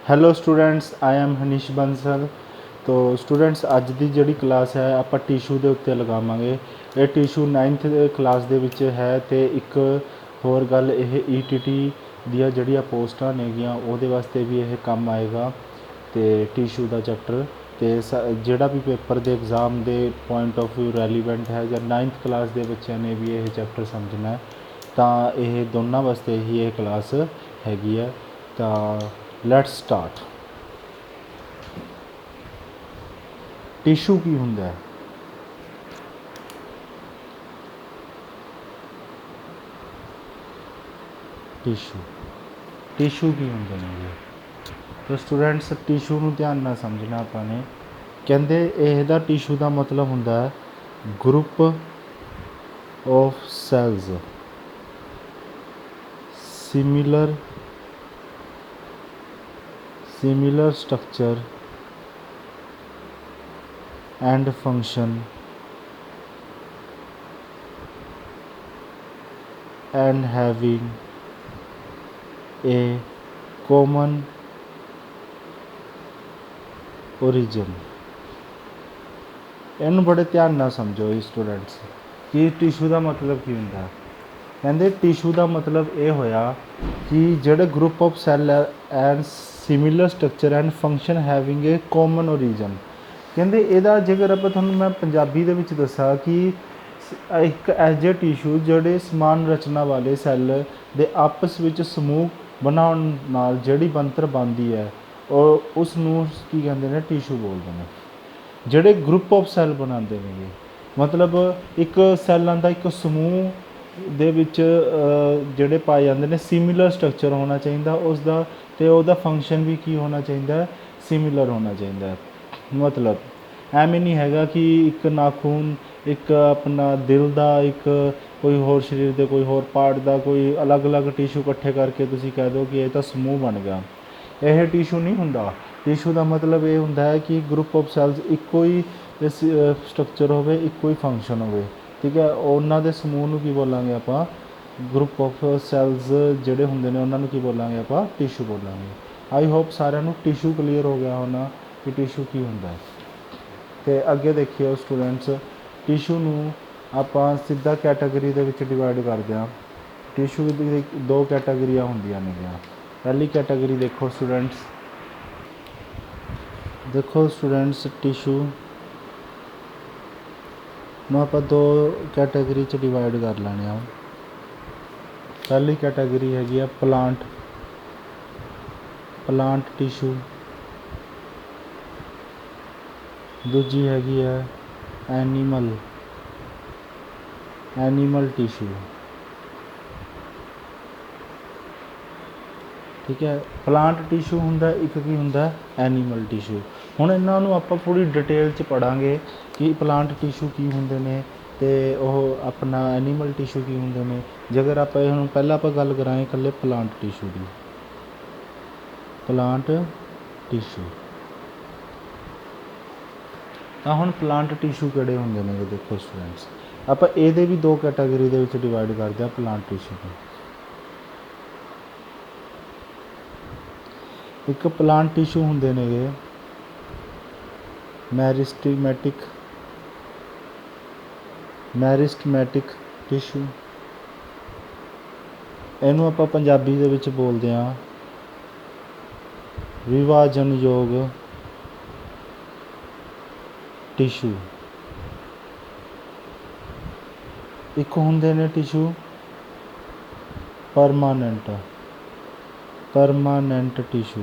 Hello students, I am Hanish Bansal. ਤੋ students, ਅੱਜ ਦੀ ਜਿਹੜੀ ਕਲਾਸ ਹੈ ਆਪਾਂ ਟਿਸ਼ੂ ਦੇ ਉੱਤੇ ਲਗਾਵਾਂਗੇ। ਇਹ ਟਿਸ਼ੂ 9th ਕਲਾਸ ਦੇ ਵਿੱਚ ਹੈ ਅਤੇ ਇੱਕ ਹੋਰ ਗੱਲ, ਇਹ ETT ਦੀਆਂ ਜਿਹੜੀਆਂ ਪੋਸਟਾਂ ਨੇਗੀਆਂ ਉਹਦੇ ਵਾਸਤੇ ਵੀ ਇਹ ਕੰਮ ਆਏਗਾ ਅਤੇ ਟਿਸ਼ੂ ਦਾ ਚੈਪਟਰ ਅਤੇ ਜਿਹੜਾ ਵੀ ਪੇਪਰ ਦੇ ਐਗਜ਼ਾਮ ਦੇ ਪੁਆਇੰਟ ਆਫ ਵਿਊ ਰੈਲੀਵੈਂਟ ਹੈ ਜਾਂ 9th ਕਲਾਸ ਦੇ ਬੱਚਿਆਂ ਨੇ ਵੀ ਇਹ ਚੈਪਟਰ ਸਮਝਣਾ ਤਾਂ ਇਹ ਦੋਨਾਂ ਵਾਸਤੇ ਹੀ ਇਹ ਕਲਾਸ ਹੈਗੀ ਹੈ। ਤਾਂ ਲੈਟਸ ਸਟਾਰਟ। ਟਿਸ਼ੂ ਕੀ ਹੁੰਦਾ ਹੈ? ਟਿਸ਼ੂ ਕੀ ਹੁੰਦੇ ਨੇ? ਤਾਂ ਸਟੂਡੈਂਟਸ, ਟਿਸ਼ੂ ਨੂੰ ਧਿਆਨ ਨਾਲ ਸਮਝਣਾ ਆਪਾਂ ਨੇ। ਕਹਿੰਦੇ ਇਹਦਾ ਟਿਸ਼ੂ ਦਾ ਮਤਲਬ ਹੁੰਦਾ ਹੈ group of cells similar structure and function and having a common origin। ਇਹਨੂੰ ਬੜੇ ਧਿਆਨ ਨਾਲ ਸਮਝੋ ਸਟੂਡੈਂਟਸ ਕਿ ਟਿਸ਼ੂ ਦਾ ਮਤਲਬ ਕੀ ਹੁੰਦਾ। ਕਹਿੰਦੇ ਟਿਸ਼ੂ ਦਾ ਮਤਲਬ ਇਹ ਹੋਇਆ ਕਿ ਜਿਹੜੇ group of cell and similar structure and function having A common origin. ਕਹਿੰਦੇ ਇਹਦਾ ਜੇਕਰ ਆਪਾਂ ਤੁਹਾਨੂੰ ਮੈਂ ਪੰਜਾਬੀ ਦੇ ਵਿੱਚ ਦੱਸਾਂ ਕਿ ਇੱਕ ਇਹੋ ਜਿਹੇ ਟਿਸ਼ੂ ਜਿਹੜੇ ਸਮਾਨ ਰਚਨਾ ਵਾਲੇ ਸੈੱਲ ਦੇ ਆਪਸ ਵਿੱਚ ਸਮੂਹ ਬਣਾਉਣ ਨਾਲ ਜਿਹੜੀ ਬਣਤਰ ਬਣਦੀ ਹੈ ਉਹ ਉਸ ਨੂੰ ਕੀ ਕਹਿੰਦੇ ਨੇ? ਟਿਸ਼ੂ ਬੋਲਦੇ ਨੇ। ਜਿਹੜੇ ਗਰੁੱਪ ਆਫ ਸੈੱਲ ਬਣਾਉਂਦੇ ਨੇਗੇ, ਮਤਲਬ ਇੱਕ ਸੈੱਲਾਂ ਦਾ ਇੱਕ ਸਮੂਹ ਦੇ ਵਿੱਚ ਜਿਹੜੇ ਪਾਏ ਜਾਂਦੇ ਨੇ, ਸਿਮਿਲਰ ਸਟਰਕਚਰ ਹੋਣਾ ਚਾਹੀਦਾ ਉਸਦਾ ਅਤੇ ਉਹਦਾ ਫੰਕਸ਼ਨ ਵੀ ਕੀ ਹੋਣਾ ਚਾਹੀਦਾ? ਸਿਮਿਲਰ ਹੋਣਾ ਚਾਹੀਦਾ। ਮਤਲਬ ਐਵੇਂ ਨਹੀਂ ਹੈਗਾ ਕਿ ਇੱਕ ਨਾਖੂਨ, ਇੱਕ ਆਪਣਾ ਦਿਲ ਦਾ, ਇੱਕ ਕੋਈ ਹੋਰ ਸਰੀਰ ਦੇ ਕੋਈ ਹੋਰ ਪਾਰਟ ਦਾ ਕੋਈ ਅਲੱਗ-ਅਲੱਗ ਟਿਸ਼ੂ ਇਕੱਠੇ ਕਰਕੇ ਤੁਸੀਂ ਕਹਿ ਦਿਓ ਕਿ ਇਹ ਤਾਂ ਸਮੂਹ ਬਣ ਗਿਆ। ਇਹ ਟਿਸ਼ੂ ਨਹੀਂ ਹੁੰਦਾ। ਟਿਸ਼ੂ ਦਾ ਮਤਲਬ ਇਹ ਹੁੰਦਾ ਹੈ ਕਿ ਗਰੁੱਪ ਆਫ ਸੈਲਜ਼ ਇੱਕੋ ਹੀ ਸਟਰਕਚਰ ਹੋਵੇ, ਇੱਕੋ ਹੀ ਫੰਕਸ਼ਨ ਹੋਵੇ, ਠੀਕ ਹੈ। ਉਹਨਾਂ ਦੇ ਸਮੂਹ ਨੂੰ ਕੀ ਬੋਲਾਂਗੇ ਆਪਾਂ? ਗਰੁੱਪ ਆਫ ਸੈਲਜ਼ ਜਿਹੜੇ ਹੁੰਦੇ ਨੇ ਉਹਨਾਂ ਨੂੰ ਕੀ ਬੋਲਾਂਗੇ ਆਪਾਂ? ਟਿਸ਼ੂ ਬੋਲਾਂਗੇ। ਆਈ ਹੋਪ ਸਾਰਿਆਂ ਨੂੰ ਟਿਸ਼ੂ ਕਲੀਅਰ ਹੋ ਗਿਆ ਹੋਣਾ ਕਿ ਟਿਸ਼ੂ ਕੀ ਹੁੰਦਾ ਹੈ। ਅਤੇ ਅੱਗੇ ਦੇਖਿਓ ਸਟੂਡੈਂਟਸ, ਟਿਸ਼ੂ ਨੂੰ ਆਪਾਂ ਸਿੱਧਾ ਕੈਟਾਗਰੀ ਦੇ ਵਿੱਚ ਡਿਵਾਈਡ ਕਰਦੇ ਹਾਂ। ਟਿਸ਼ੂ ਦੀ ਦੋ ਕੈਟਾਗਰੀਆਂ ਹੁੰਦੀਆਂ ਨੇਗੀਆਂ। ਪਹਿਲੀ ਕੈਟਾਗਰੀ ਦੇਖੋ ਸਟੂਡੈਂਟਸ, ਟਿਸ਼ੂ ਨੂੰ ਆਪਾਂ ਦੋ ਕੈਟਾਗਰੀ 'ਚ ਡਿਵਾਈਡ ਕਰ ਲੈਣੇ ਆ। ਪਹਿਲੀ ਕੈਟਾਗਰੀ ਹੈਗੀ ਆ ਪਲਾਂਟ ਟਿਸ਼ੂ, ਦੂਜੀ ਹੈਗੀ ਹੈ ਐਨੀਮਲ ਟਿਸ਼ੂ, ਠੀਕ ਹੈ। ਪਲਾਂਟ ਟਿਸ਼ੂ ਹੁੰਦਾ, ਇੱਕ ਕੀ ਹੁੰਦਾ? Animal tissue. ਹੁਣ ਇਹਨਾਂ ਨੂੰ ਆਪਾਂ ਪੂਰੀ ਡਿਟੇਲ 'ਚ ਪੜ੍ਹਾਂਗੇ ਕਿ ਪਲਾਂਟ ਟਿਸ਼ੂ ਕੀ ਹੁੰਦੇ ਨੇ ਅਤੇ ਉਹ ਆਪਣਾ ਐਨੀਮਲ ਟਿਸ਼ੂ ਕੀ ਹੁੰਦੇ ਨੇ। ਜੇਕਰ ਆਪਾਂ ਹੁਣ ਪਹਿਲਾਂ ਆਪਾਂ ਗੱਲ ਕਰਾਂਗੇ ਇਕੱਲੇ ਪਲਾਂਟ ਟਿਸ਼ੂ ਦੀ। ਤਾਂ ਹੁਣ ਪਲਾਂਟ ਟਿਸ਼ੂ ਕਿਹੜੇ ਹੁੰਦੇ ਨੇ? ਦੇਖੋ ਸਟੂਡੈਂਟਸ, ਆਪਾਂ ਇਹਦੇ ਵੀ ਦੋ ਕੈਟਾਗਰੀ ਦੇ ਵਿੱਚ ਡਿਵਾਈਡ ਕਰਦੇ ਹਾਂ ਪਲਾਂਟ ਟਿਸ਼ੂ ਨੂੰ। ਇੱਕ ਪਲਾਂਟ ਟਿਸ਼ੂ ਹੁੰਦੇ ਨੇਗੇ ਮੈਰਿਸਟਮੈਟਿਕ ਟਿਸ਼ੂ। ਇਹਨੂੰ ਆਪਾਂ ਪੰਜਾਬੀ ਦੇ ਵਿੱਚ ਬੋਲਦੇ ਹਾਂ ਵਿਭਾਜਨਯੋਗ ਟਿਸ਼ੂ। ਇੱਕ ਹੁੰਦੇ ਨੇ ਟਿਸ਼ੂ ਪਰਮਾਨੈਂਟ ਟਿਸ਼ੂ।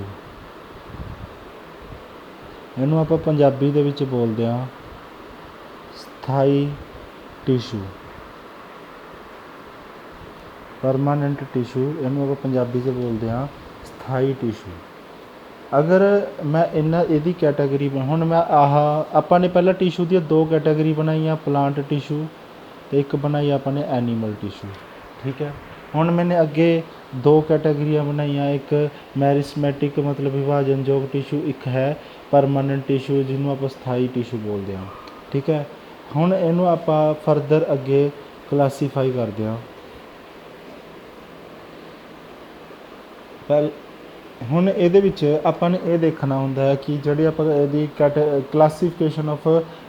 ਇਹਨੂੰ ਆਪਾਂ ਪੰਜਾਬੀ ਦੇ ਵਿੱਚ ਬੋਲਦੇ ਹਾਂ ਸਥਾਈ ਟਿਸ਼ੂ। ਪਰਮਾਨੈਂਟ ਟਿਸ਼ੂ, ਇਹਨੂੰ ਆਪਾਂ ਪੰਜਾਬੀ 'ਚ ਬੋਲਦੇ ਹਾਂ ਸਥਾਈ ਟਿਸ਼ੂ। ਅਗਰ ਮੈਂ ਇਹਦੀ ਕੈਟਾਗਰੀ ਹੁਣ ਮੈਂ ਆਪਾਂ ਨੇ ਪਹਿਲਾਂ ਟਿਸ਼ੂ ਦੀਆਂ ਦੋ ਕੈਟਾਗਰੀ ਬਣਾਈਆਂ, ਪਲਾਂਟ ਟਿਸ਼ੂ ਅਤੇ ਇੱਕ ਬਣਾਈ ਆਪਾਂ ਨੇ ਐਨੀਮਲ ਟਿਸ਼ੂ, ਠੀਕ ਹੈ। ਹੁਣ ਮੈਨੇ ਅੱਗੇ ਦੋ ਕੈਟਾਗਰੀਆਂ ਬਣਾਈਆਂ, ਇੱਕ ਮੈਰਿਸਮੈਟਿਕ ਮਤਲਬ ਵਿਭਾਜਨਯੋਗ ਟਿਸ਼ੂ, ਇੱਕ ਹੈ ਪਰਮਾਨੈਂਟ ਟਿਸ਼ੂ ਜਿਹਨੂੰ ਆਪਾਂ ਸਥਾਈ ਟਿਸ਼ੂ ਬੋਲਦੇ ਹਾਂ, ਠੀਕ ਹੈ। ਹੁਣ ਇਹਨੂੰ ਆਪਾਂ ਫਰਦਰ ਅੱਗੇ ਕਲਾਸੀਫਾਈ ਕਰਦੇ ਹਾਂ। ਹੁਣ ਇਹਦੇ ਵਿੱਚ ਆਪਾਂ ਨੇ ਇਹ ਦੇਖਣਾ ਹੁੰਦਾ ਹੈ ਕਿ ਜਿਹੜੀ ਆਪਾਂ ਇਹਦੀ ਕਲਾਸੀਫਿਕੇਸ਼ਨ ਆਫ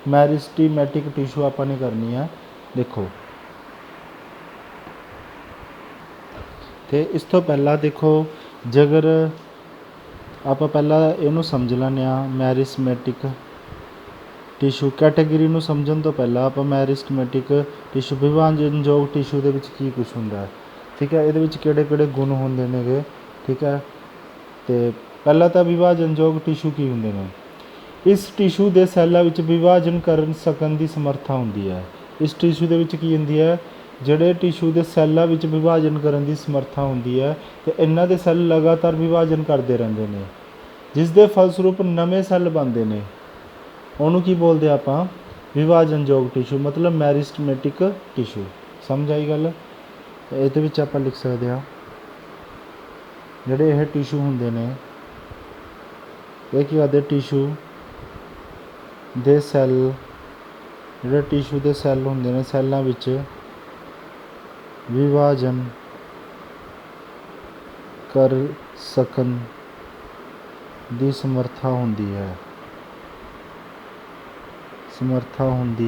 ਮੈਰਿਸਟੀਮੈਟਿਕ ਟਿਸ਼ੂ ਆਪਾਂ ਨੇ ਕਰਨੀ ਹੈ। ਦੇਖੋ ਤੇ ਇਸ ਤੋਂ ਪਹਿਲਾਂ ਦੇਖੋ, ਜੇਕਰ ਆਪਾਂ ਪਹਿਲਾਂ ਇਹਨੂੰ ਸਮਝ ਲੈਂਦੇ ਹਾਂ ਮੈਰਿਸਟਮੈਟਿਕ ਟਿਸ਼ੂ ਕੈਟੇਗਰੀ ਨੂੰ ਸਮਝਣ ਤੋਂ ਪਹਿਲਾਂ ਆਪਾਂ ਮੈਰਿਸਟਮੈਟਿਕ ਟਿਸ਼ੂ ਵਿਭਾਜਨਯੋਗ ਟਿਸ਼ੂ ਦੇ ਵਿੱਚ ਕੀ ਕੁਛ ਹੁੰਦਾ ਹੈ, ਠੀਕ ਹੈ, ਇਹਦੇ ਵਿੱਚ ਕਿਹੜੇ ਕਿਹੜੇ ਗੁਣ ਹੁੰਦੇ ਨੇਗੇ, ਠੀਕ ਹੈ। ਤੇ ਪਹਿਲਾਂ ਤਾਂ ਵਿਭਾਜਨਯੋਗ ਟਿਸ਼ੂ ਕੀ ਹੁੰਦੇ ਨੇ, ਇਸ ਟਿਸ਼ੂ ਦੇ ਸੈੱਲਾਂ ਵਿੱਚ ਵਿਭਾਜਨ ਕਰ ਸਕਣ ਦੀ ਸਮਰੱਥਾ ਹੁੰਦੀ ਹੈ। ਇਸ ਟਿਸ਼ੂ ਦੇ ਵਿੱਚ ਕੀ ਹੁੰਦੀ ਹੈ, ਜਿਹੜੇ ਟਿਸ਼ੂ ਦੇ ਸੈੱਲਾਂ ਵਿੱਚ ਵਿਭਾਜਨ ਕਰਨ ਦੀ ਸਮਰੱਥਾ ਹੁੰਦੀ ਹੈ ਅਤੇ ਇਹਨਾਂ ਦੇ ਸੈੱਲ ਲਗਾਤਾਰ ਵਿਭਾਜਨ ਕਰਦੇ ਰਹਿੰਦੇ ਨੇ, ਜਿਸ ਦੇ ਫਲਸਰੂਪ ਨਵੇਂ ਸੈੱਲ ਬਣਦੇ ਨੇ। ਉਹਨੂੰ ਕੀ ਬੋਲਦੇ ਆਪਾਂ, ਵਿਭਾਜਨਯੋਗ ਟਿਸ਼ੂ, ਮਤਲਬ ਮੈਰਿਸਟਮੈਟਿਕ ਟਿਸ਼ੂ। ਸਮਝ ਆਈ ਗੱਲ। ਇਹਦੇ ਵਿੱਚ ਆਪਾਂ ਲਿਖ ਸਕਦੇ ਹਾਂ ਜਿਹੜੇ ਇਹ ਟਿਸ਼ੂ ਹੁੰਦੇ ਨੇ, ਇਹ ਕੀ ਕਰਦੇ, ਟਿਸ਼ੂ ਦੇ ਸੈੱਲ, ਜਿਹੜੇ ਟਿਸ਼ੂ ਦੇ ਸੈੱਲ ਹੁੰਦੇ ਨੇ, ਸੈੱਲਾਂ ਵਿੱਚ ਵਿਭਾਜਨ ਕਰ ਸਕਣ ਦੀ ਸਮਰੱਥਾ ਹੁੰਦੀ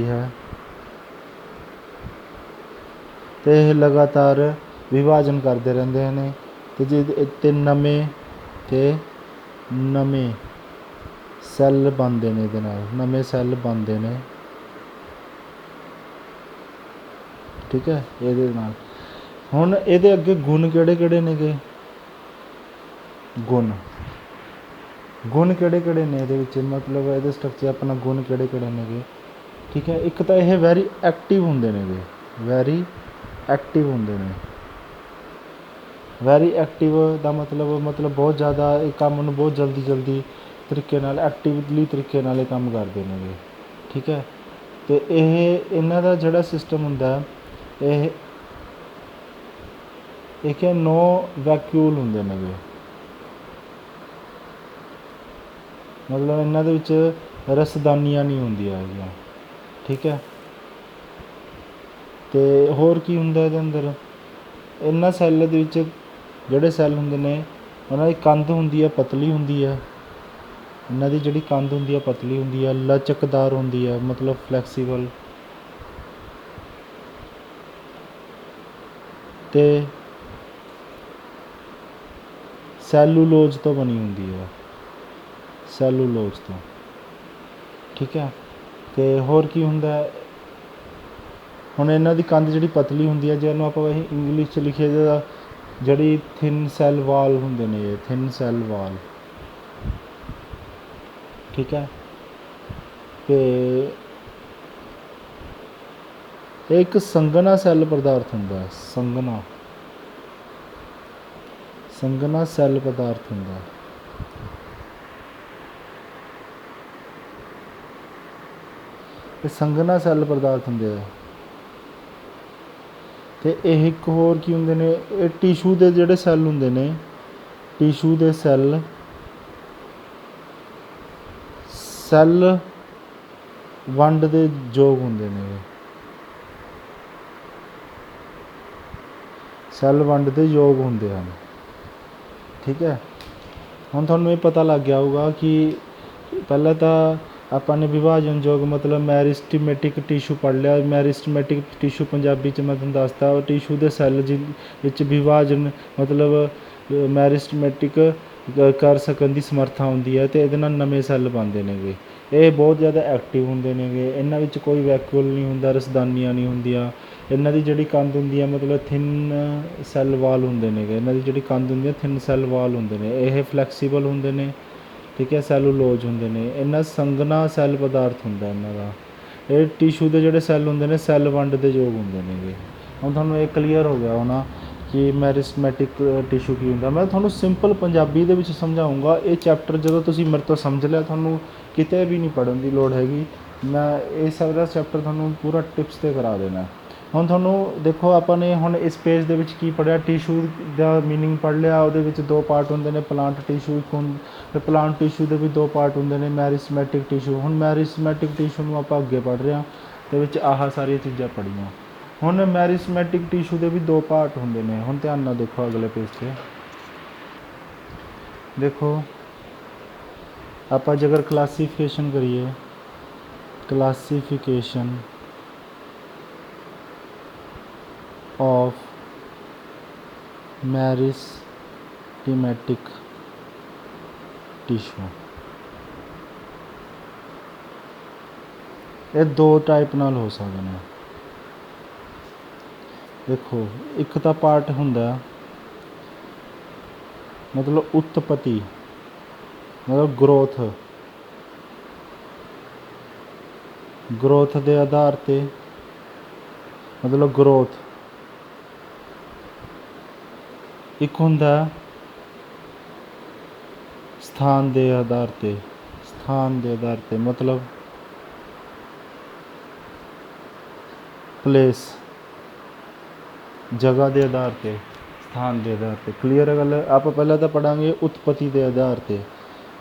ਹੈ, ਅਤੇ ਇਹ ਲਗਾਤਾਰ ਵਿਭਾਜਨ ਕਰਦੇ ਰਹਿੰਦੇ ਨੇ ਅਤੇ ਨਵੇਂ ਸੈੱਲ ਬਣਦੇ ਨੇ, ਇਹਦੇ ਨਾਲ ਨਵੇਂ ਸੈੱਲ ਬਣਦੇ ਨੇ, ਠੀਕ ਹੈ। ਇਹਦੇ ਨਾਲ ਹੁਣ ਇਹਦੇ ਅੱਗੇ ਗੁਣ ਕਿਹੜੇ ਕਿਹੜੇ ਨੇਗੇ, ਗੁਣ ਕਿਹੜੇ ਕਿਹੜੇ ਨੇ ਇਹਦੇ ਵਿੱਚ, ਮਤਲਬ ਇਹਦੇ ਸਟਰਕਚਰ ਆਪਣਾ ਗੁਣ ਕਿਹੜੇ ਕਿਹੜੇ ਨੇਗੇ, ਠੀਕ ਹੈ। ਇੱਕ ਤਾਂ ਇਹ ਵੈਰੀ ਐਕਟਿਵ ਹੁੰਦੇ ਨੇਗੇ, ਵੈਰੀ ਐਕਟਿਵ ਦਾ ਮਤਲਬ ਬਹੁਤ ਜ਼ਿਆਦਾ ਇਹ ਕੰਮ ਨੂੰ ਬਹੁਤ ਜਲਦੀ ਤਰੀਕੇ ਨਾਲ, ਐਕਟਿਵਲੀ ਤਰੀਕੇ ਨਾਲ ਇਹ ਕੰਮ ਕਰਦੇ ਨੇਗੇ, ਠੀਕ ਹੈ। ਅਤੇ ਇਹਨਾਂ ਦਾ ਜਿਹੜਾ ਸਿਸਟਮ ਹੁੰਦਾ, ਇਹ ਕਿ ਨੋ ਵੈਕਿਊਲ ਹੁੰਦੇ ਨੇਗੇ, ਮਤਲਬ ਇਹਨਾਂ ਦੇ ਵਿੱਚ ਰਸਦਾਨੀਆਂ ਨਹੀਂ ਹੁੰਦੀਆਂ ਹੈਗੀਆਂ, ਠੀਕ ਹੈ। ਅਤੇ ਹੋਰ ਕੀ ਹੁੰਦਾ ਇਹਦੇ ਅੰਦਰ, ਇਹਨਾਂ ਸੈੱਲ ਦੇ ਵਿੱਚ ਜਿਹੜੇ ਸੈੱਲ ਹੁੰਦੇ ਨੇ ਉਹਨਾਂ ਦੀ ਕੰਧ ਹੁੰਦੀ ਹੈ, ਪਤਲੀ ਹੁੰਦੀ ਹੈ, ਇਹਨਾਂ ਦੀ ਜਿਹੜੀ ਕੰਧ ਹੁੰਦੀ ਹੈ ਪਤਲੀ ਹੁੰਦੀ ਹੈ, ਲਚਕਦਾਰ ਹੁੰਦੀ ਹੈ, ਮਤਲਬ ਫਲੈਕਸੀਬਲ, ਅਤੇ ਸੈਲੂਲੋਜ ਤੋਂ ਬਣੀ ਹੁੰਦੀ ਹੈ, ਸੈਲੂਲੋਜ ਤੋਂ, ਠੀਕ ਹੈ। ਅਤੇ ਹੋਰ ਕੀ ਹੁੰਦਾ, ਹੁਣ ਇਹਨਾਂ ਦੀ ਕੰਧ ਜਿਹੜੀ ਪਤਲੀ ਹੁੰਦੀ ਹੈ, ਜਿਹਨੂੰ ਆਪਾਂ ਅਸੀਂ ਇੰਗਲਿਸ਼ 'ਚ ਲਿਖੀਏ ਜਿਹਦਾ, ਜਿਹੜੀ ਥਿਨ ਸੈੱਲ ਵਾਲ ਹੁੰਦੇ ਨੇ, ਇਹ ਥਿਨ ਸੈੱਲ ਵਾਲ, ਠੀਕ ਹੈ। ਅਤੇ ਇਹ ਇੱਕ ਸੰਘਣਾ ਸੈੱਲ ਪਦਾਰਥ ਹੁੰਦਾ, ਸੰਘਣਾ ਸੈੱਲ ਪਦਾਰਥ ਹੁੰਦਾ, ਇਹ ਸੰਘਣਾ ਸੈੱਲ ਪਦਾਰਥ ਹੁੰਦੇ ਆ। ਅਤੇ ਇਹ ਇੱਕ ਹੋਰ ਕੀ ਹੁੰਦੇ ਨੇ, ਇਹ ਟਿਸ਼ੂ ਦੇ ਜਿਹੜੇ ਸੈੱਲ ਹੁੰਦੇ ਨੇ, ਟਿਸ਼ੂ ਦੇ ਸੈੱਲ ਵੰਡ ਦੇ ਯੋਗ ਹੁੰਦੇ ਨੇ, ਸੈੱਲ ਵੰਡ ਦੇ ਯੋਗ ਹੁੰਦੇ ਹਨ, ਠੀਕ ਹੈ। ਹੁਣ ਤੁਹਾਨੂੰ ਇਹ ਪਤਾ ਲੱਗ ਗਿਆ ਹੋਊਗਾ ਕਿ ਪਹਿਲਾਂ ਤਾਂ ਆਪਾਂ ਨੇ ਵਿਭਾਜਨਯੋਗ ਮਤਲਬ ਮੈਰਿਸਟਮੈਟਿਕ ਟਿਸ਼ੂ ਪੜ੍ਹ ਲਿਆ। ਮੈਰਿਸਟਮੈਟਿਕ ਟਿਸ਼ੂ ਪੰਜਾਬੀ 'ਚ ਮੈਂ ਤੁਹਾਨੂੰ ਦੱਸਤਾ, ਟਿਸ਼ੂ ਦੇ ਸੈੱਲ ਵਿੱਚ ਵਿਭਾਜਨ ਮਤਲਬ ਮੈਰਿਸਟਮੈਟਿਕ ਕਰ ਸਕਣ ਦੀ ਸਮਰੱਥਾ ਹੁੰਦੀ ਹੈ, ਅਤੇ ਇਹਦੇ ਨਾਲ ਨਵੇਂ ਸੈੱਲ ਬਣਦੇ ਨੇਗੇ। ਇਹ ਬਹੁਤ ਜ਼ਿਆਦਾ ਐਕਟਿਵ ਹੁੰਦੇ ਨੇਗੇ, ਇਹਨਾਂ ਵਿੱਚ ਕੋਈ ਵੈਕਿਊਲ ਨਹੀਂ ਹੁੰਦਾ, ਰਸਦਾਨੀਆਂ ਨਹੀਂ ਹੁੰਦੀਆਂ। ਇਹਨਾਂ ਦੀ ਜਿਹੜੀ ਕੰਧ ਹੁੰਦੀ ਹੈ ਮਤਲਬ ਥਿਨ ਸੈੱਲ ਵਾਲ ਹੁੰਦੇ ਨੇਗੇ, ਇਹਨਾਂ ਦੀ ਜਿਹੜੀ ਕੰਧ ਹੁੰਦੀ ਹੈ ਥਿਨ ਸੈੱਲ ਵਾਲ ਹੁੰਦੇ ਨੇ। ਇਹ ਫਲੈਕਸੀਬਲ ਹੁੰਦੇ ਨੇ, ਠੀਕ ਹੈ, ਸੈਲੂਲੋਜ ਹੁੰਦੇ ਨੇ। ਇਹਨਾਂ ਸੰਘਣਾ ਸੈੱਲ ਪਦਾਰਥ ਹੁੰਦਾ ਇਹਨਾਂ ਦਾ। ਇਹ ਟਿਸ਼ੂ ਦੇ ਜਿਹੜੇ ਸੈੱਲ ਹੁੰਦੇ ਨੇ ਸੈੱਲ ਵੰਡ ਦੇ ਯੋਗ ਹੁੰਦੇ ਨੇਗੇ। ਹੁਣ ਤੁਹਾਨੂੰ ਇਹ ਕਲੀਅਰ ਹੋ ਗਿਆ ਹੋਣਾ ਕਿ ਮੈਰਿਸਟਮੈਟਿਕ ਟਿਸ਼ੂ ਕੀ ਹੁੰਦਾ। ਮੈਂ ਤੁਹਾਨੂੰ ਸਿੰਪਲ ਪੰਜਾਬੀ ਦੇ ਵਿੱਚ ਸਮਝਾਊਂਗਾ। ਇਹ ਚੈਪਟਰ ਜਦੋਂ ਤੁਸੀਂ ਮੇਰੇ ਤੋਂ ਸਮਝ ਲਿਆ, ਤੁਹਾਨੂੰ ਕਿਤੇ ਵੀ ਨਹੀਂ ਪੜ੍ਹਨ ਦੀ ਲੋੜ ਹੈਗੀ। ਮੈਂ ਇਹ ਸਾਰਾ ਚੈਪਟਰ ਤੁਹਾਨੂੰ ਪੂਰਾ ਟਿਪਸ 'ਤੇ ਕਰਾ ਦੇਣਾ। ਹੁਣ ਤੁਹਾਨੂੰ ਦੇਖੋ, ਆਪਾਂ ਨੇ ਹੁਣ ਇਸ ਪੇਜ ਦੇ ਵਿੱਚ ਕੀ ਪੜ੍ਹਿਆ, ਟਿਸ਼ੂ ਦਾ ਮੀਨਿੰਗ ਪੜ੍ਹ ਲਿਆ। ਉਹਦੇ ਵਿੱਚ ਦੋ ਪਾਰਟ ਹੁੰਦੇ ਨੇ, ਪਲਾਂਟ ਟਿਸ਼ੂ ਅਤੇ ਪਲਾਂਟ ਟਿਸ਼ੂ ਦੇ ਵੀ ਦੋ ਪਾਰਟ ਹੁੰਦੇ ਨੇ, ਮੈਰਿਸਟਮੈਟਿਕ ਟਿਸ਼ੂ। ਹੁਣ ਮੈਰਿਸਟਮੈਟਿਕ ਟਿਸ਼ੂ ਨੂੰ ਆਪਾਂ ਅੱਗੇ ਪੜ੍ਹ ਰਹੇ ਹਾਂ, ਅਤੇ ਵਿੱਚ ਆਹ ਸਾਰੀਆਂ ਚੀਜ਼ਾਂ ਪੜ੍ਹੀਆਂ। ਹੁਣ ਮੈਰਿਸਟਮੈਟਿਕ ਟਿਸ਼ੂ ਦੇ ਵੀ ਦੋ ਪਾਰਟ ਹੁੰਦੇ ਨੇ। ਹੁਣ ਧਿਆਨ ਨਾਲ ਦੇਖੋ ਅਗਲੇ ਪੇਜ 'ਤੇ। देखो ਆਪਾਂ ਜੇਕਰ ਕਲਾਸੀਫਿਕੇਸ਼ਨ ਕਰੀਏ, ਕਲਾਸੀਫਿਕੇਸ਼ਨ ऑफ मैरिस्टेमेटिक टिशू, ये दो टाइप नाल हो सकते हैं। देखो एक तो पार्ट हुंदा मतलब उत्पत्ति, मतलब ग्रोथ के आधार पे, मतलब ग्रोथ। एक हुंदा स्थान के आधार पे, मतलब प्लेस, जगह के आधार पे, स्थान के आधार पे। क्लीयर है गल? आप पहले तो पढ़ांगे उत्पत्ति के आधार पे।